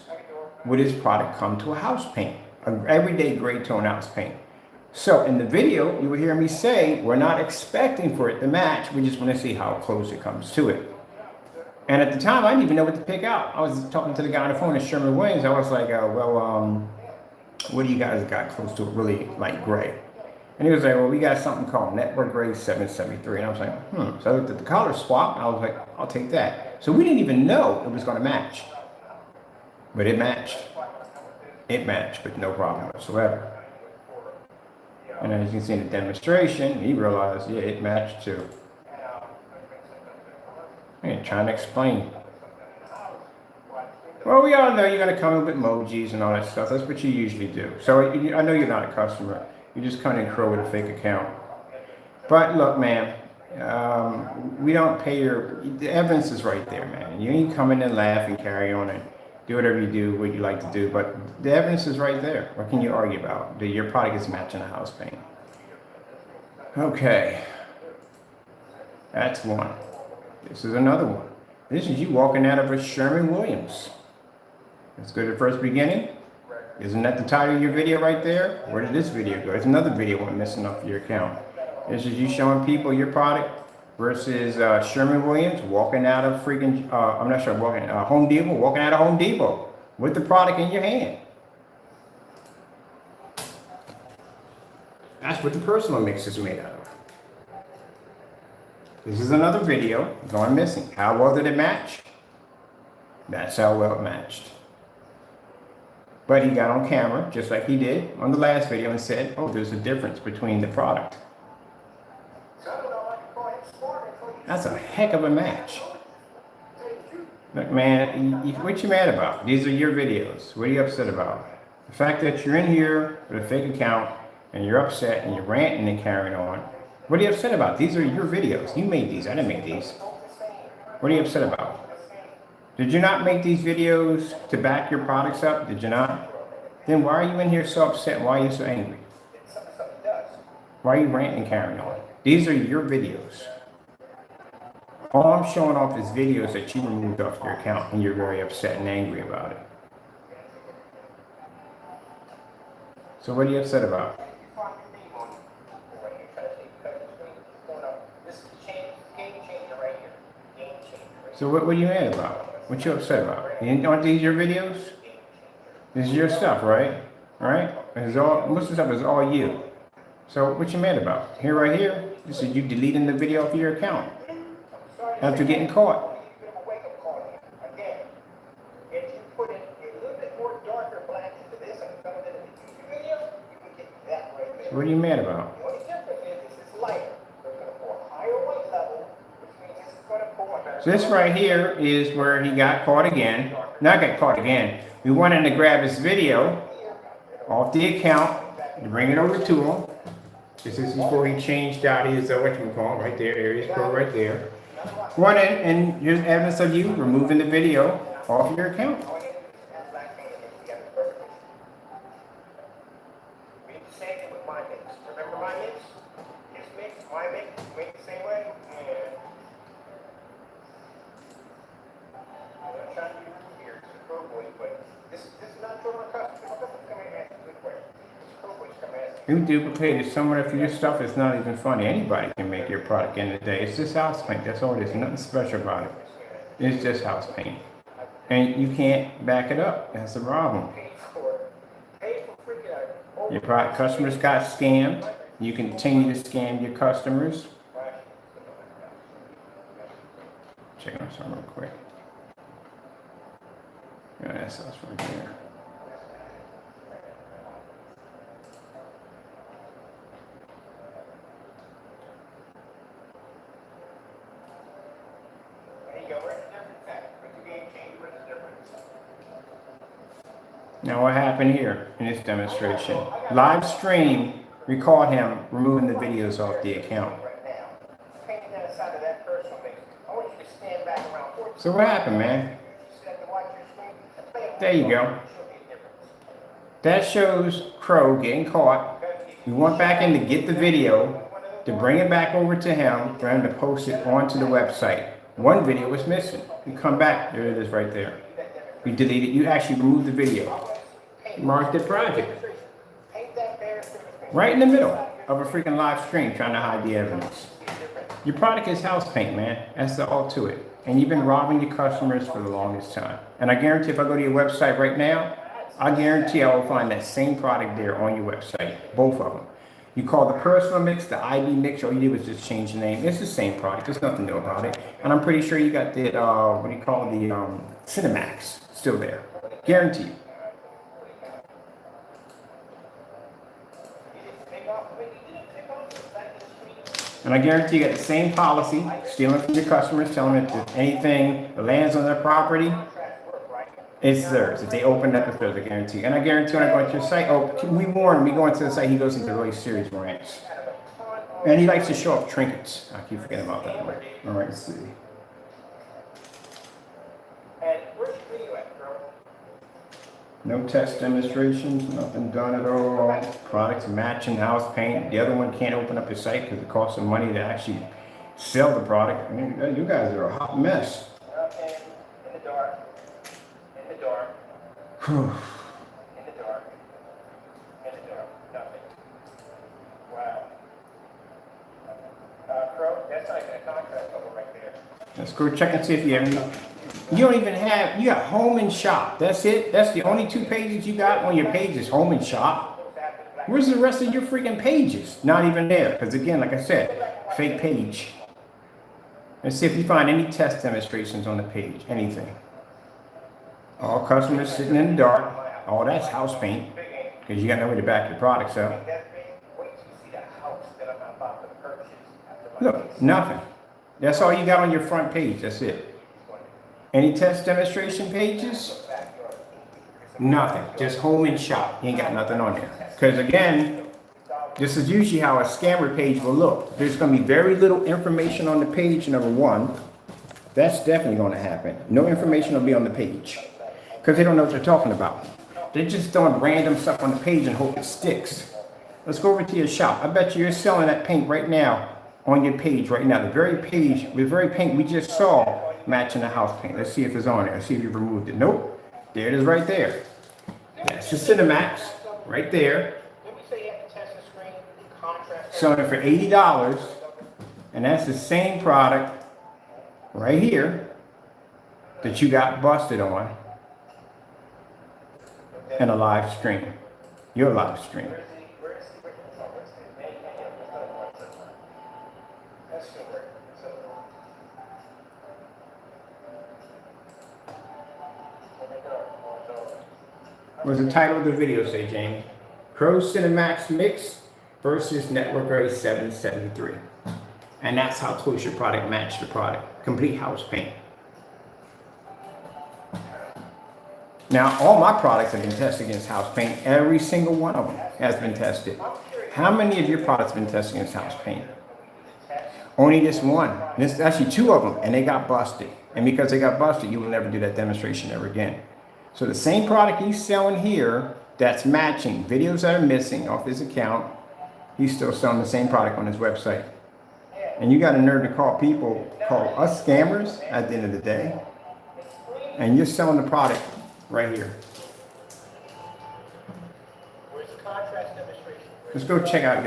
would this product come to a house paint? An everyday gray tone house paint. So in the video, you will hear me say, we're not expecting for it to match. We just want to see how close it comes to it. And at the time, I didn't even know what to pick out. I was talking to the guy on the phone at Sherman-Williams. I was like, what do you guys got close to a really light gray? And he was like, well, we got something called Network Gray 773. And I was like, So I looked at the color swap. And I was like, I'll take that. So we didn't even know it was going to match. But it matched. It matched with no problem whatsoever. And as you can see in the demonstration, he realized, yeah, it matched too. And trying to explain. Well, we all know you're going to come in with emojis and all that stuff. That's what you usually do. So I know you're not a customer. You just come in crow with a fake account. But look, man, we don't pay the evidence is right there, man. You ain't come in and laugh and carry on and do whatever you do, what you like to do. But the evidence is right there. What can you argue about? That your product is matching a house paint. Okay. That's one. This is another one. This is you walking out of a Sherwin-Williams. Let's go to the first beginning. Isn't that the title of your video right there? Where did this video go? There's another video I'm missing off your account. This is you showing people your product versus Sherwin-Williams walking out of freaking, I'm not sure, Home Depot, walking out of Home Depot with the product in your hand. That's what the personal mix is made out of. This is another video going missing. How well did it match? That's how well it matched. But he got on camera, just like he did on the last video, and said, oh, there's a difference between the product. That's a heck of a match. Look, man, what you mad about? These are your videos. What are you upset about? The fact that you're in here with a fake account, and you're upset, and you're ranting and carrying on. What are you upset about? These are your videos. You made these. I didn't make these. What are you upset about? Did you not make these videos to back your products up? Did you not? Then why are you in here so upset? Why are you so angry? Why are you ranting and carrying on? These are your videos. All I'm showing off is videos that you removed off your account and you're very upset and angry about it. So what are you upset about? So what are you mad about? What you upset about? Aren't these your videos? This is your stuff, right? All right? Most of the stuff is all you. So what you mad about? Here, right here, this is you deleting the video off your account after getting caught. So what are you mad about? So this right here is where he got caught again. Not got caught again. We wanted to grab his video off the account and bring it over to him. This is before he changed out his, whatchamacallit, right there, Aries Pro right there. One in, and here's evidence of you removing the video off your account. You duplicate it somewhere for your stuff. It's not even funny. Anybody can make your product in the day. It's just house paint. That's all it is. Nothing special about it. It's just house paint. And you can't back it up. That's the problem. Your product customers got scammed. You continue to scam your customers. Check on something real quick. Yeah, that's us right there. Now what happened here in this demonstration? Live stream recorded him removing the videos off the account. So what happened, man? There you go. That shows Crow getting caught. We went back in to get the video, to bring it back over to him, for him to post it onto the website. One video was missing. We come back, there it is right there. We deleted, you actually removed the video. Marked it private. Right in the middle of a freaking live stream trying to hide the evidence. Your product is house paint, man. That's all to it. And you've been robbing your customers for the longest time. And I guarantee if I go to your website right now, I guarantee I will find that same product there on your website, both of them. You call the personal mix, the IB mix, all you did was just change the name. It's the same product. There's nothing new about it. And I'm pretty sure you got the, what do you call it, the Cinemax still there. Guaranteed. And I guarantee you got the same policy, stealing from your customers, telling them that anything that lands on their property, it's theirs. If they open up, it's theirs, I guarantee. And I guarantee when I go to your site, we warn him, we go into the site, he goes into really serious rants. And he likes to show off trinkets. I keep forgetting about that one. All right, let's see. No test demonstrations, nothing done at all. Products matching house paint. The other one can't open up his site because it costs some money to actually sell the product. I mean, you guys are a hot mess.
Okay, in the dark. In the dark.
Whew.
In the dark. In the dark. Nothing. Wow. Crow, that's not even a contract over right there.
Let's go check and see if you have any. You don't even have, you got home and shop. That's it. That's the only 2 pages you got on your page is home and shop. Where's the rest of your freaking pages? Not even there. Because again, like I said, fake page. Let's see if you find any test demonstrations on the page. Anything. All customers sitting in the dark. Oh, that's house paint. Because you got no way to back your products up. Look, nothing. That's all you got on your front page. That's it. Any test demonstration pages? Nothing. Just home and shop. You ain't got nothing on there. Because again, this is usually how a scammer page will look. There's going to be very little information on the page, number one. That's definitely going to happen. No information will be on the page. Because they don't know what they're talking about. They're just throwing random stuff on the page and hope it sticks. Let's go over to your shop. I bet you're selling that paint right now on your page right now. The very page, the very paint we just saw matching the house paint. Let's see if it's on there. Let's see if you've removed it. Nope. There it is right there. That's the Cinemax right there. Selling it for $80. And that's the same product right here that you got busted on in a live stream. Your live stream. What's the title of the video say, Jamie? Crow Cinemax Mix versus Network A773. And that's how close your product matched the product. Complete house paint. Now, all my products have been tested against house paint. Every single one of them has been tested. How many of your products have been tested against house paint? Only this one. This actually 2 of them, and they got busted. And because they got busted, you will never do that demonstration ever again. So the same product he's selling here, that's matching videos that are missing off his account, he's still selling the same product on his website. And you got a nerve to call us scammers at the end of the day. And you're selling the product right here. Let's go check out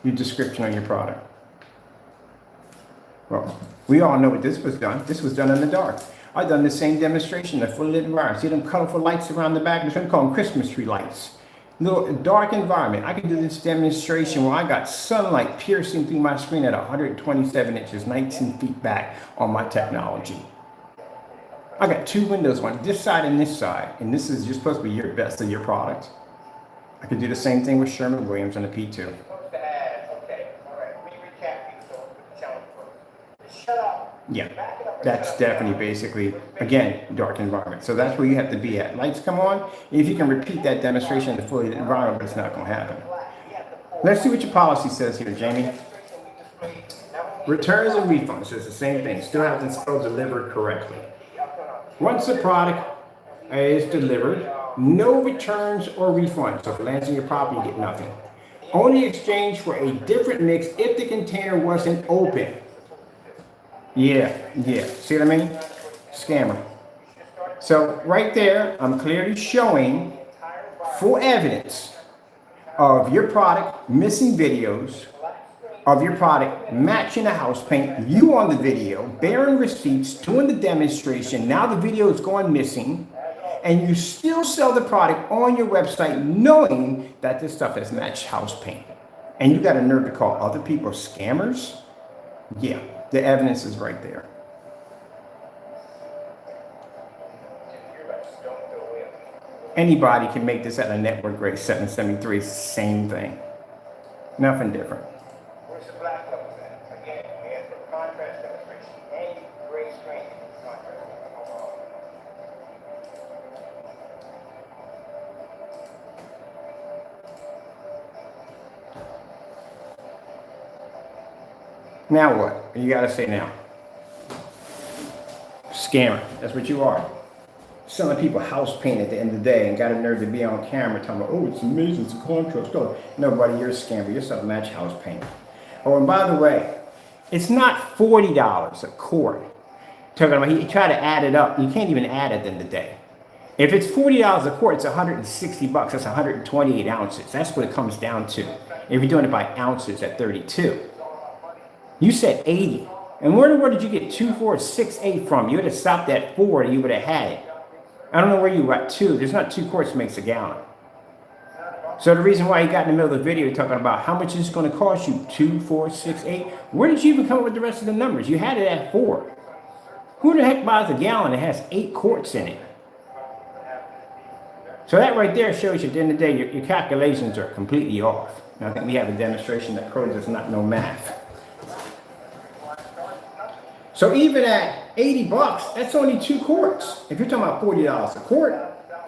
your description on your product. Well, we all know what this was done. This was done in the dark. I've done the same demonstration, a fully lit environment. See them colorful lights around the back? We call them Christmas tree lights. Little dark environment. I can do this demonstration where I got sunlight piercing through my screen at 127 inches, 19 feet back on my technology. I got 2 windows on this side and this side, and this is just supposed to be your best of your product. I could do the same thing with Sherwin-Williams on the P2. Yeah, that's definitely basically, again, dark environment. So that's where you have to be at. Lights come on. If you can repeat that demonstration in the fully lit environment, it's not going to happen. Let's see what your policy says here, Jamie. Returns and refunds is the same thing. Still have to spell delivered correctly. Once the product is delivered, no returns or refunds. So if it lands in your property, you get nothing. Only exchange for a different mix if the container wasn't open. Yeah. See what I mean? Scammer. So right there, I'm clearly showing full evidence of your product missing videos, of your product matching the house paint, you on the video, bearing receipts, doing the demonstration. Now the video is going missing. and you still sell the product on your website knowing that this stuff has matched house paint. And you got a nerve to call other people scammers? Yeah, the evidence is right there. Anybody can make this at a network grade 773, it's the same thing. Nothing different.
Where's the black levels at? Again, we have the contrast demonstration and gray screen contrast.
Now what? You gotta say now. Scammer, that's what you are. Selling people house paint at the end of the day and got a nerve to be on camera talking about, oh, it's amazing, it's a contrast color. No, buddy, you're a scammer. You're selling match house paint. Oh, and by the way, it's not $40 a quart. Talking about, he tried to add it up. You can't even add it at the end of the day. If it's $40 a quart, it's 160 bucks. That's 128 ounces. That's what it comes down to. If you're doing it by ounces at 32. You said 80. And where in the world did you get 2, 4, 6, 8 from? You would have stopped at 4 and you would have had it. I don't know where you got 2. There's not 2 quarts makes a gallon. So the reason why you got in the middle of the video talking about how much is going to cost you, 2, 4, 6, 8. Where did you even come up with the rest of the numbers? You had it at 4. Who the heck buys a gallon that has 8 quarts in it? So that right there shows you at the end of the day, your calculations are completely off. And I think we have a demonstration that Cody does not know math. So even at 80 bucks, that's only 2 quarts. If you're talking about $40 a quart,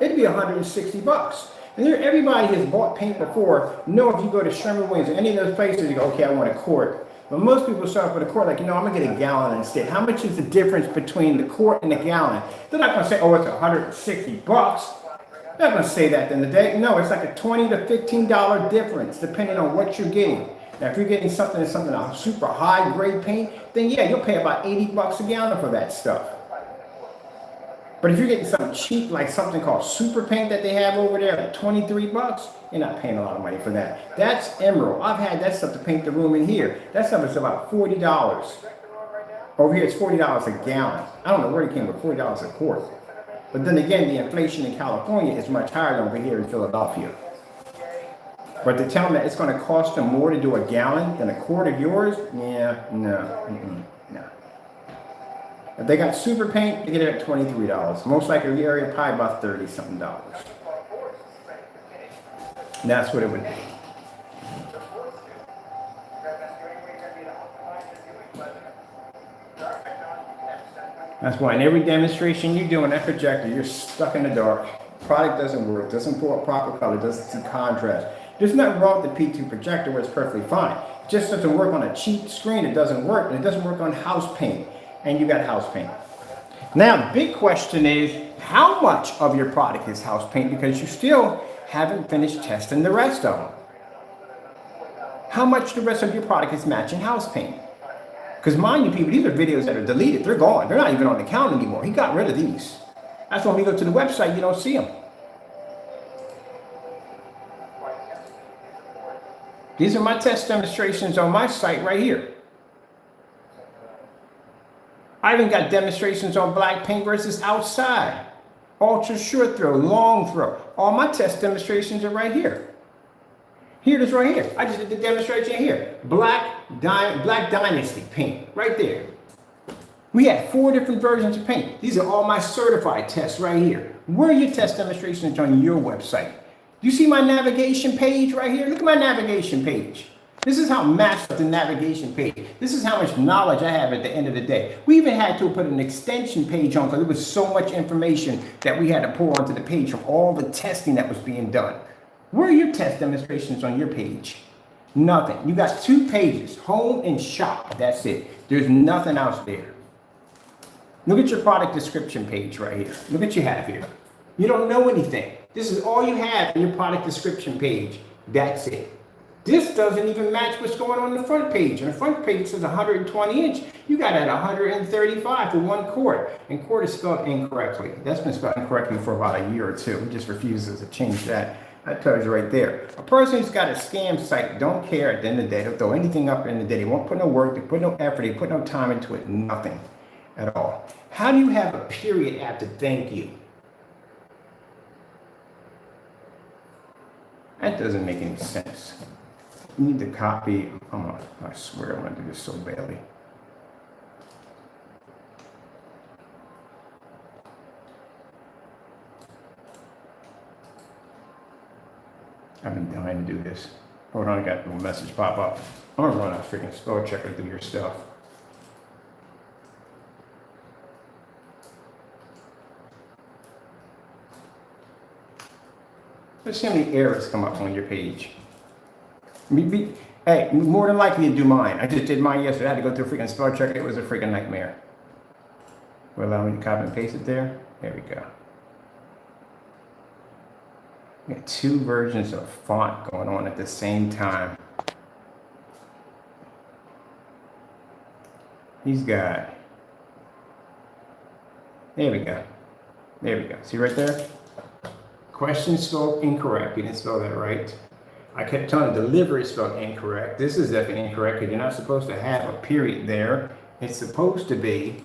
it'd be 160 bucks. And there, everybody has bought paint before. Know if you go to Sherman-Williams or any of those places, you go, okay, I want a quart. But most people start with a quart, like, you know, I'm gonna get a gallon instead. How much is the difference between the quart and the gallon? They're not gonna say, oh, it's 160 bucks. They're not gonna say that at the end of the day. No, it's like a $20 to $15 difference, depending on what you're getting. Now, if you're getting something a super high grade paint, then yeah, you'll pay about 80 bucks a gallon for that stuff. But if you're getting something cheap, like something called super paint that they have over there at 23 bucks, you're not paying a lot of money for that. That's Emerald. I've had that stuff to paint the room in here. That stuff is about $40. Over here, it's $40 a gallon. I don't know where it came with $40 a quart. But then again, the inflation in California is much higher than over here in Philadelphia. But to tell them that it's going to cost them more to do a gallon than a quart of yours, yeah, no. If they got super paint, they get it at $23. Most likely the area probably about $30-something. That's what it would be. That's why in every demonstration you do on that projector, you're stuck in the dark. Product doesn't work, doesn't pull up proper color, doesn't see contrast. There's nothing wrong with the P2 projector where it's perfectly fine. It just doesn't work on a cheap screen. It doesn't work, and it doesn't work on house paint. And you got house paint. Now, the big question is, how much of your product is house paint? Because you still haven't finished testing the rest of them. How much the rest of your product is matching house paint? Because mind you, people, these are videos that are deleted. They're gone. They're not even on the account anymore. He got rid of these. That's when we go to the website, you don't see them. These are my test demonstrations on my site right here. I even got demonstrations on black paint versus outside. Ultra short throw, long throw. All my test demonstrations are right here. Here it is right here. I just did the demonstration here. Black Dynasty paint, right there. We had 4 different versions of paint. These are all my certified tests right here. Where are your test demonstrations on your website? Do you see my navigation page right here? Look at my navigation page. This is how matched up the navigation page. This is how much knowledge I have at the end of the day. We even had to put an extension page on because there was so much information that we had to pull onto the page from all the testing that was being done. Where are your test demonstrations on your page? Nothing. You got 2 pages, home and shop. That's it. There's nothing else there. Look at your product description page right here. Look what you have here. You don't know anything. This is all you have in your product description page. That's it. This doesn't even match what's going on the front page. On the front page it says 120 inch. You got it at 135 for 1 quart. And quart is spelled incorrectly. That's been spelled incorrectly for about a year or 2. He just refuses to change that. That tells you right there. A person who's got a scam site don't care at the end of the day. They'll throw anything up in the day. They won't put no work. They put no effort. They put no time into it. Nothing at all. How do you have a period after thank you? That doesn't make any sense. You need to copy. Come on, I swear I want to do this so badly. I've been dying to do this. Hold on, I got a little message pop up. I'm gonna run a freaking spell checker through your stuff. Let's see how many errors come up on your page. Hey, more than likely you do mine. I just did mine yesterday. I had to go through a freaking spell checker. It was a freaking nightmare. Will allow me to copy and paste it there. There we go. We got two versions of font going on at the same time. He's got, there we go. There we go. See right there? Question spelled incorrect. You didn't spell that right. I kept telling delivery spelled incorrect. This is definitely incorrect because you're not supposed to have a period there. It's supposed to be,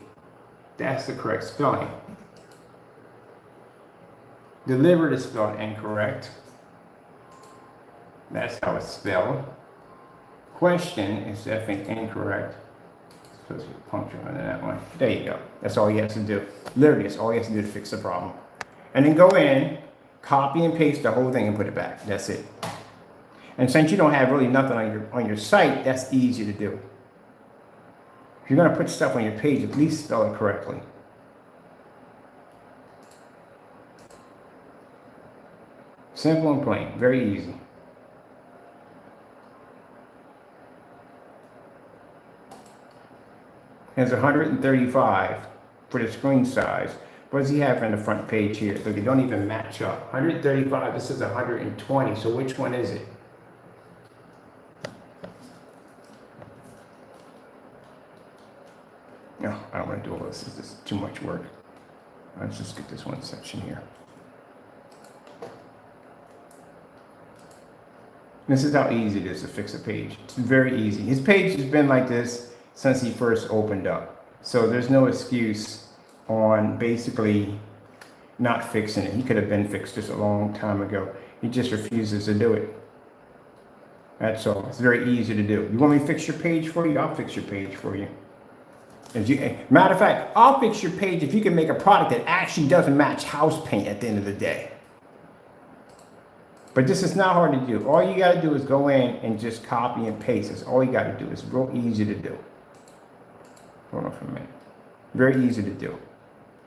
that's the correct spelling. Delivered is spelled incorrect. That's how it's spelled. Question is definitely incorrect. It's supposed to be a puncture under that one. There you go. That's all he has to do. Literally, that's all he has to do to fix the problem. And then go in, copy and paste the whole thing and put it back. That's it. And since you don't have really nothing on your site, that's easy to do. If you're going to put stuff on your page, at least spell it correctly. Simple and plain, very easy. It's 135 for the screen size. What does he have on the front page here? So they don't even match up. 135, this is 120, so which one is it? No, I don't want to do all this. This is too much work. Let's just get this one section here. This is how easy it is to fix a page. It's very easy. His page has been like this since he first opened up. So there's no excuse on basically not fixing it. He could have been fixed just a long time ago. He just refuses to do it. That's all. It's very easy to do. You want me to fix your page for you? I'll fix your page for you. Matter of fact, I'll fix your page if you can make a product that actually doesn't match house paint at the end of the day. But this is not hard to do. All you got to do is go in and just copy and paste. That's all you got to do. It's real easy to do. Hold on for a minute. Very easy to do.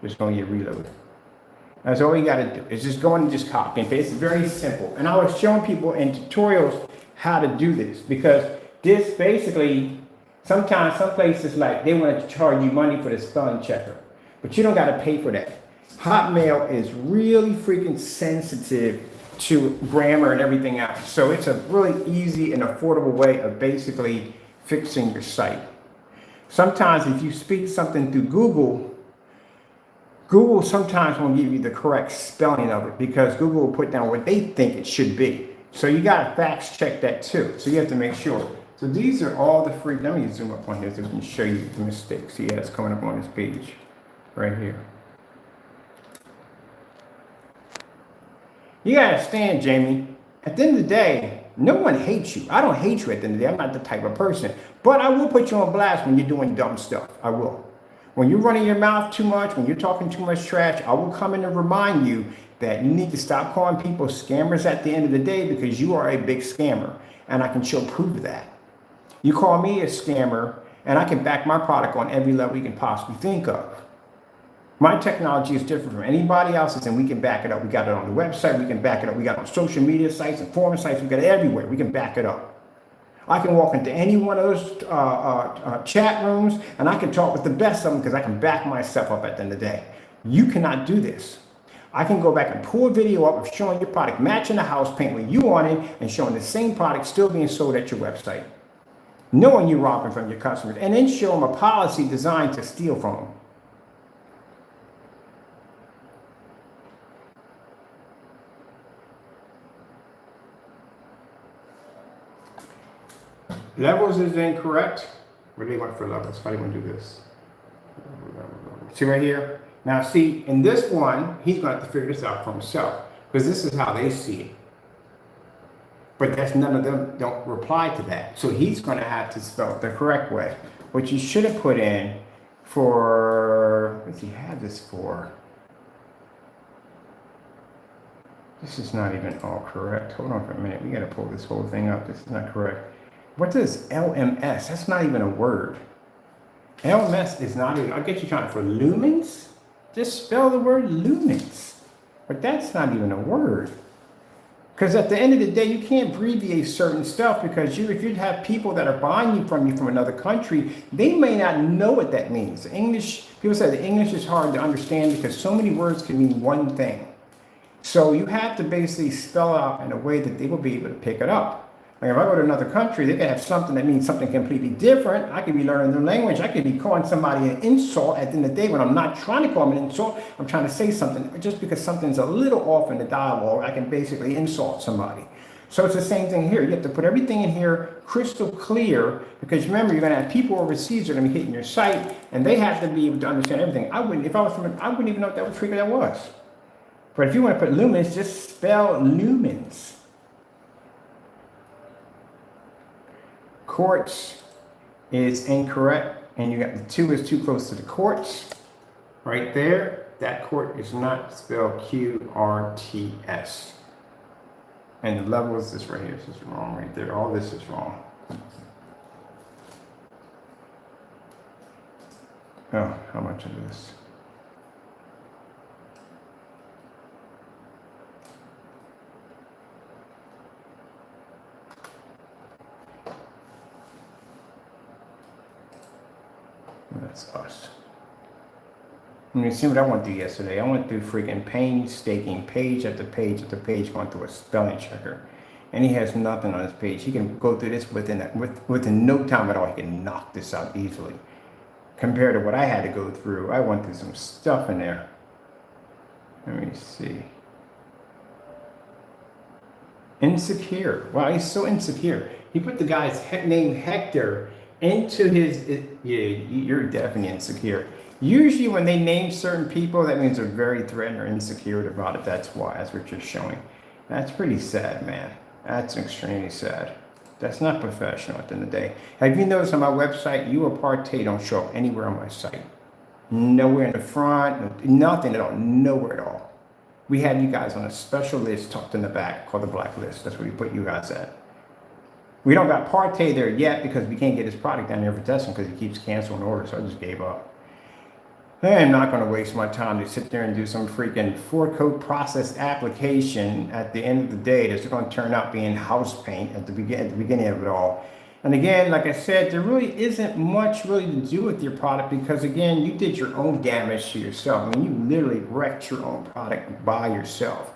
Just going to get reloaded. That's all you got to do. It's just go in and just copy and paste. It's very simple. And I was showing people in tutorials how to do this because this basically, sometimes some places like they want to charge you money for the spelling checker, but you don't got to pay for that. Hotmail is really freaking sensitive to grammar and everything else. So it's a really easy and affordable way of basically fixing your site. Sometimes if you speak something through Google, Google sometimes won't give you the correct spelling of it because Google will put down what they think it should be. So you got to fact check that too. So you have to make sure. So these are all the free, let me zoom up on this so I can show you the mistakes. See, it's coming up on this page right here. You gotta understand, Jamie, at the end of the day, no one hates you. I don't hate you at the end of the day. I'm not the type of person. But I will put you on blast when you're doing dumb stuff. I will. When you're running your mouth too much, when you're talking too much trash, I will come in and remind you that you need to stop calling people scammers at the end of the day because you are a big scammer. And I can show proof of that. You call me a scammer, and I can back my product on every level you can possibly think of. My technology is different from anybody else's, and we can back it up. We got it on the website. We can back it up. We got it on social media sites and forum sites. We got it everywhere. We can back it up. I can walk into any one of those chat rooms, and I can talk with the best of them because I can back myself up at the end of the day. You cannot do this. I can go back and pull a video up of showing your product matching the house paint with you on it and showing the same product still being sold at your website. Knowing you're robbing from your customers, and then show them a policy designed to steal from them. Levels is incorrect. What do they want for levels? How do you want to do this? See right here? Now see, in this one, he's going to have to figure this out for himself because this is how they see it. But that's none of them don't reply to that. So he's going to have to spell it the correct way, which he should have put in for, what does he have this for? This is not even all correct. Hold on for a minute. We got to pull this whole thing up. This is not correct. What does LMS? That's not even a word. LMS is not even, I'll get you trying for lumens. Just spell the word lumens. But that's not even a word. Because at the end of the day, you can't abbreviate certain stuff because if you have people that are buying you from another country, they may not know what that means. English, people say the English is hard to understand because so many words can mean one thing. So you have to basically spell it out in a way that they will be able to pick it up. Like if I go to another country, they could have something that means something completely different. I could be learning their language. I could be calling somebody an insult at the end of the day when I'm not trying to call them an insult. I'm trying to say something. Just because something's a little off in the dialogue, I can basically insult somebody. So it's the same thing here. You have to put everything in here crystal clear because remember, you're going to have people overseas that are going to be hitting your site and they have to be able to understand everything. I wouldn't even know what that trigger that was. But if you want to put lumens, just spell lumens. Quartz is incorrect, and you got the 2 is too close to the quartz. Right there, that quart is not spelled QRTS. And the level is this right here. This is wrong right there. All this is wrong. Oh, how much of this? That's us. I mean, see what I went through yesterday. I went through freaking painstaking page after page after page going through a spelling checker. And he has nothing on his page. He can go through this within no time at all. He can knock this out easily. Compared to what I had to go through, I went through some stuff in there. Let me see. Insecure. Wow, he's so insecure. He put the guy's name Hector into his, yeah, you're definitely insecure. Usually when they name certain people, that means they're very threatened or insecure about it. That's why, that's what you're showing. That's pretty sad, man. That's extremely sad. That's not professional at the end of the day. Have you noticed on my website, you apartheid don't show up anywhere on my site. Nowhere in the front, nothing at all, nowhere at all. We have you guys on a special list tucked in the back called the blacklist. That's where we put you guys at. We don't got Partey there yet because we can't get his product down there for testing because he keeps canceling orders, so I just gave up. I'm not going to waste my time to sit there and do some freaking 4-code process application at the end of the day that's going to turn out being house paint at the beginning of it all. And again, like I said, there really isn't much really to do with your product because again, you did your own damage to yourself. I mean, you literally wrecked your own product by yourself.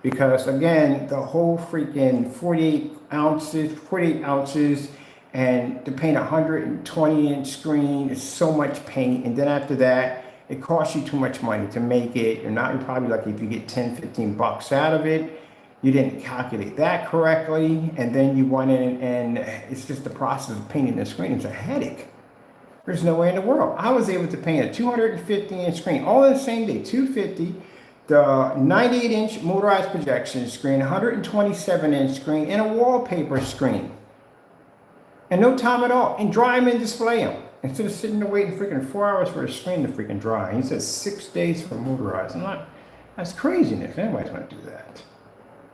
Because again, the whole freaking 48 ounces, and to paint a 120-inch screen is so much paint. And then after that, it costs you too much money to make it. You're probably lucky if you get 10, 15 bucks out of it. You didn't calculate that correctly. And then you went in and it's just the process of painting the screen. It's a headache. There's no way in the world. I was able to paint a 250-inch screen all in the same day, 250. The 98-inch motorized projection screen, 127-inch screen, and a wallpaper screen. And no time at all. And dry them and display them. Instead of sitting there waiting freaking 4 hours for the screen to freaking dry. He says 6 days for motorized. That's craziness. Anybody's going to do that.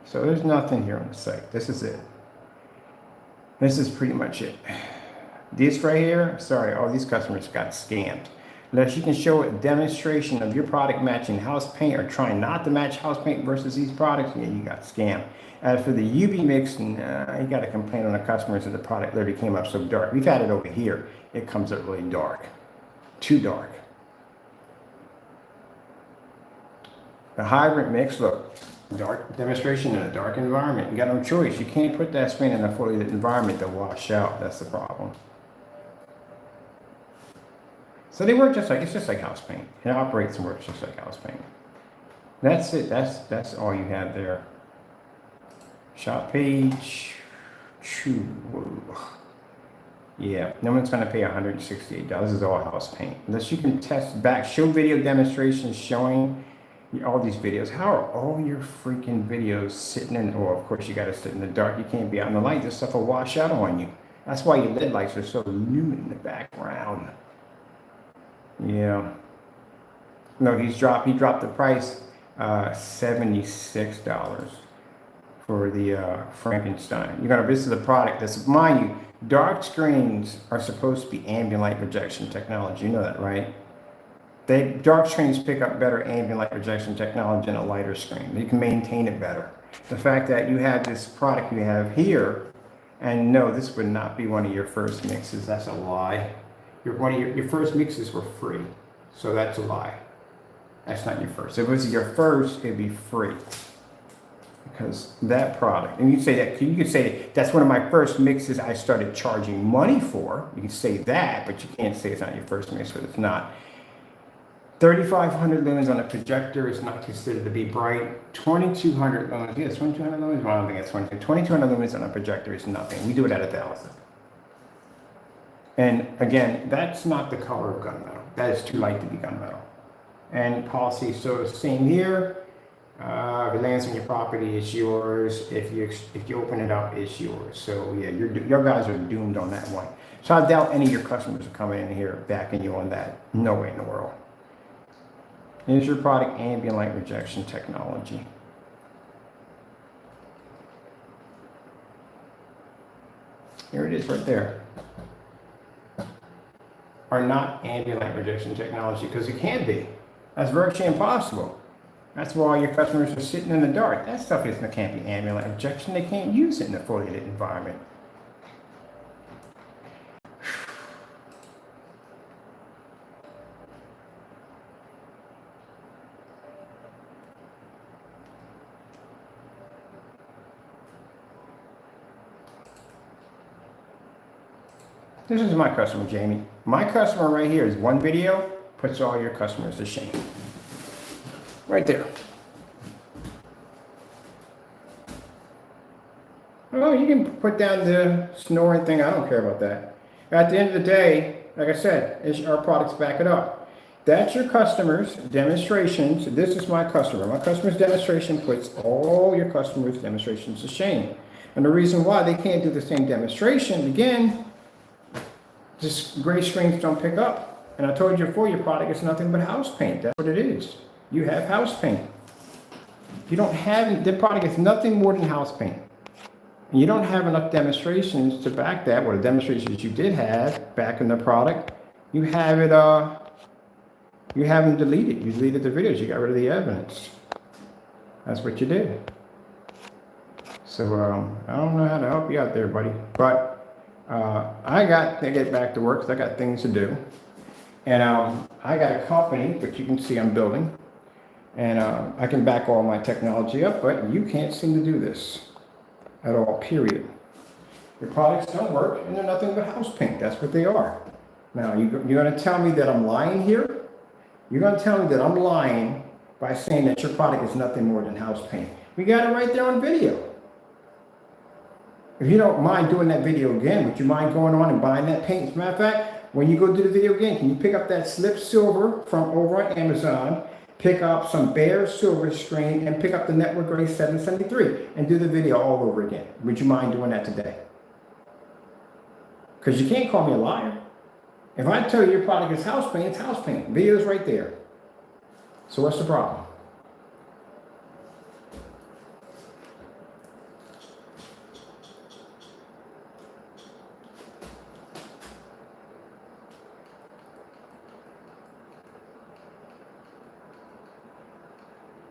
So there's nothing here on the site. This is it. This is pretty much it. This right here, sorry, all these customers got scammed. Unless you can show a demonstration of your product matching house paint or trying not to match house paint versus these products, yeah, you got scammed. As for the UV mix, you got to complain on the customers that the product literally came up so dark. We've had it over here. It comes up really dark. Too dark. The hybrid mix, look, dark demonstration in a dark environment. You got no choice. You can't put that screen in a fully lit environment to wash out. That's the problem. So they work it's just like house paint. It operates and works just like house paint. That's it. That's all you have there. Shop page. Yeah, no one's going to pay $168. This is all house paint. Unless you can test back, show video demonstrations showing all these videos. How are all your freaking videos sitting in, or of course you got to sit in the dark. You can't be out in the light. This stuff will wash out on you. That's why your lid lights are so luminous in the background. Yeah. No, he dropped the price, $76 for the Frankenstein. You're gonna visit the product. That's, mind you, dark screens are supposed to be ambient light projection technology. You know that, right? Dark screens pick up better ambient light projection technology than a lighter screen. You can maintain it better. The fact that you have this product you have here, and no, this would not be one of your first mixes. That's a lie. Your first mixes were free, so that's a lie. That's not your first. If it was your first, it'd be free. Because that product, and you could say that's one of my first mixes I started charging money for. You can say that, but you can't say it's not your first mix because it's not. 3,500 lumens on a projector is not considered to be bright. 2,200 lumens, yes, 2,200 lumens. Well, I don't think it's 2,200 lumens on a projector is nothing. We do it at 1,000. And again, that's not the color of gunmetal. That is too light to be gunmetal. And policy, so same here. If it lands on your property, it's yours. If you open it up, it's yours. So yeah, your guys are doomed on that one. So I doubt any of your customers are coming in here backing you on that. No way in the world. Here's your product, ambient light rejection technology. Here it is right there. Are not ambient light rejection technology, because it can't be. That's virtually impossible. That's why all your customers are sitting in the dark. That stuff can't be ambient light rejection. They can't use it in a fully lit environment. This is my customer, Jamie. My customer right here is one video, puts all your customers to shame. Right there. Oh, you can put down the snoring thing. I don't care about that. At the end of the day, like I said, our products back it up. That's your customers' demonstrations. This is my customer. My customer's demonstration puts all your customers' demonstrations to shame. And the reason why they can't do the same demonstration, again, just gray screens don't pick up. And I told you before, your product is nothing but house paint. That's what it is. You have house paint. You don't have, the product is nothing more than house paint. And you don't have enough demonstrations to back that. Well, the demonstrations you did have back in the product, you have it, you have them deleted. You deleted the videos. You got rid of the evidence. That's what you did. So I don't know how to help you out there, buddy. But I got to get back to work because I got things to do. And I got a company, which you can see I'm building. And I can back all my technology up, but you can't seem to do this at all, period. Your products don't work, and they're nothing but house paint. That's what they are. Now, you're going to tell me that I'm lying here? You're going to tell me that I'm lying by saying that your product is nothing more than house paint. We got it right there on video. If you don't mind doing that video again, would you mind going on and buying that paint? As a matter of fact, when you go do the video again, can you pick up that slip silver from over on Amazon, pick up some bare silver screen, and pick up the Network Gray 773 and do the video all over again? Would you mind doing that today? Because you can't call me a liar. If I tell you your product is house paint, it's house paint. Video's right there. So what's the problem?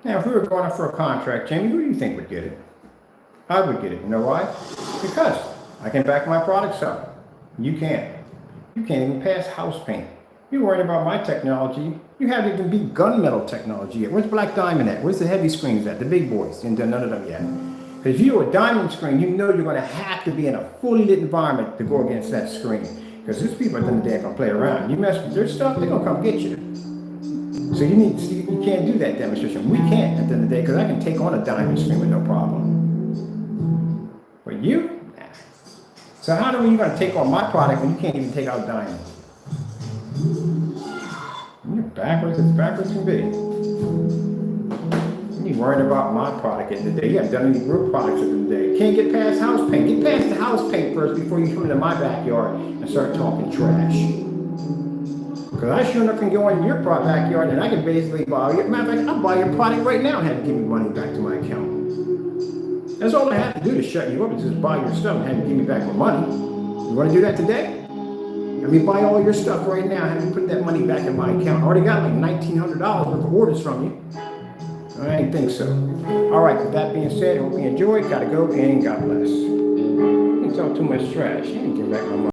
Now, if we were going up for a contract, Jamie, who do you think would get it? I would get it. You know why? Because I can back my products up. You can't. You can't even pass house paint. You're worried about my technology. You haven't even beat gunmetal technology yet. Where's Black Diamond at? Where's the heavy screens at? The big boys. And none of them yet. Because if you're a diamond screen, you know you're going to have to be in a fully lit environment to go against that screen. Because these people at the end of the day are going to play around. You mess with their stuff, they're going to come get you. So you can't do that demonstration. We can't at the end of the day, because I can take on a diamond screen with no problem. But you? Nah. So how are you going to take on my product when you can't even take out diamond? You're backwards as backwards can be. worrying about my product in the day. You haven't done any real products in the day. Can't get past house paint. Get past the house paint first before you come into my backyard and start talking trash. Because I sure enough can go in your backyard and I can basically buy your, matter of fact, I'll buy your product right now and have you give me money back to my account. That's all I have to do to shut you up is just buy your stuff and have you give me back my money. You want to do that today? Let me buy all your stuff right now and have you put that money back in my account. I already got like $1,900 worth of orders from you. I didn't think so. All right, with that being said, hope you enjoyed. Gotta go and God bless. You talk too much trash. You didn't give back my money.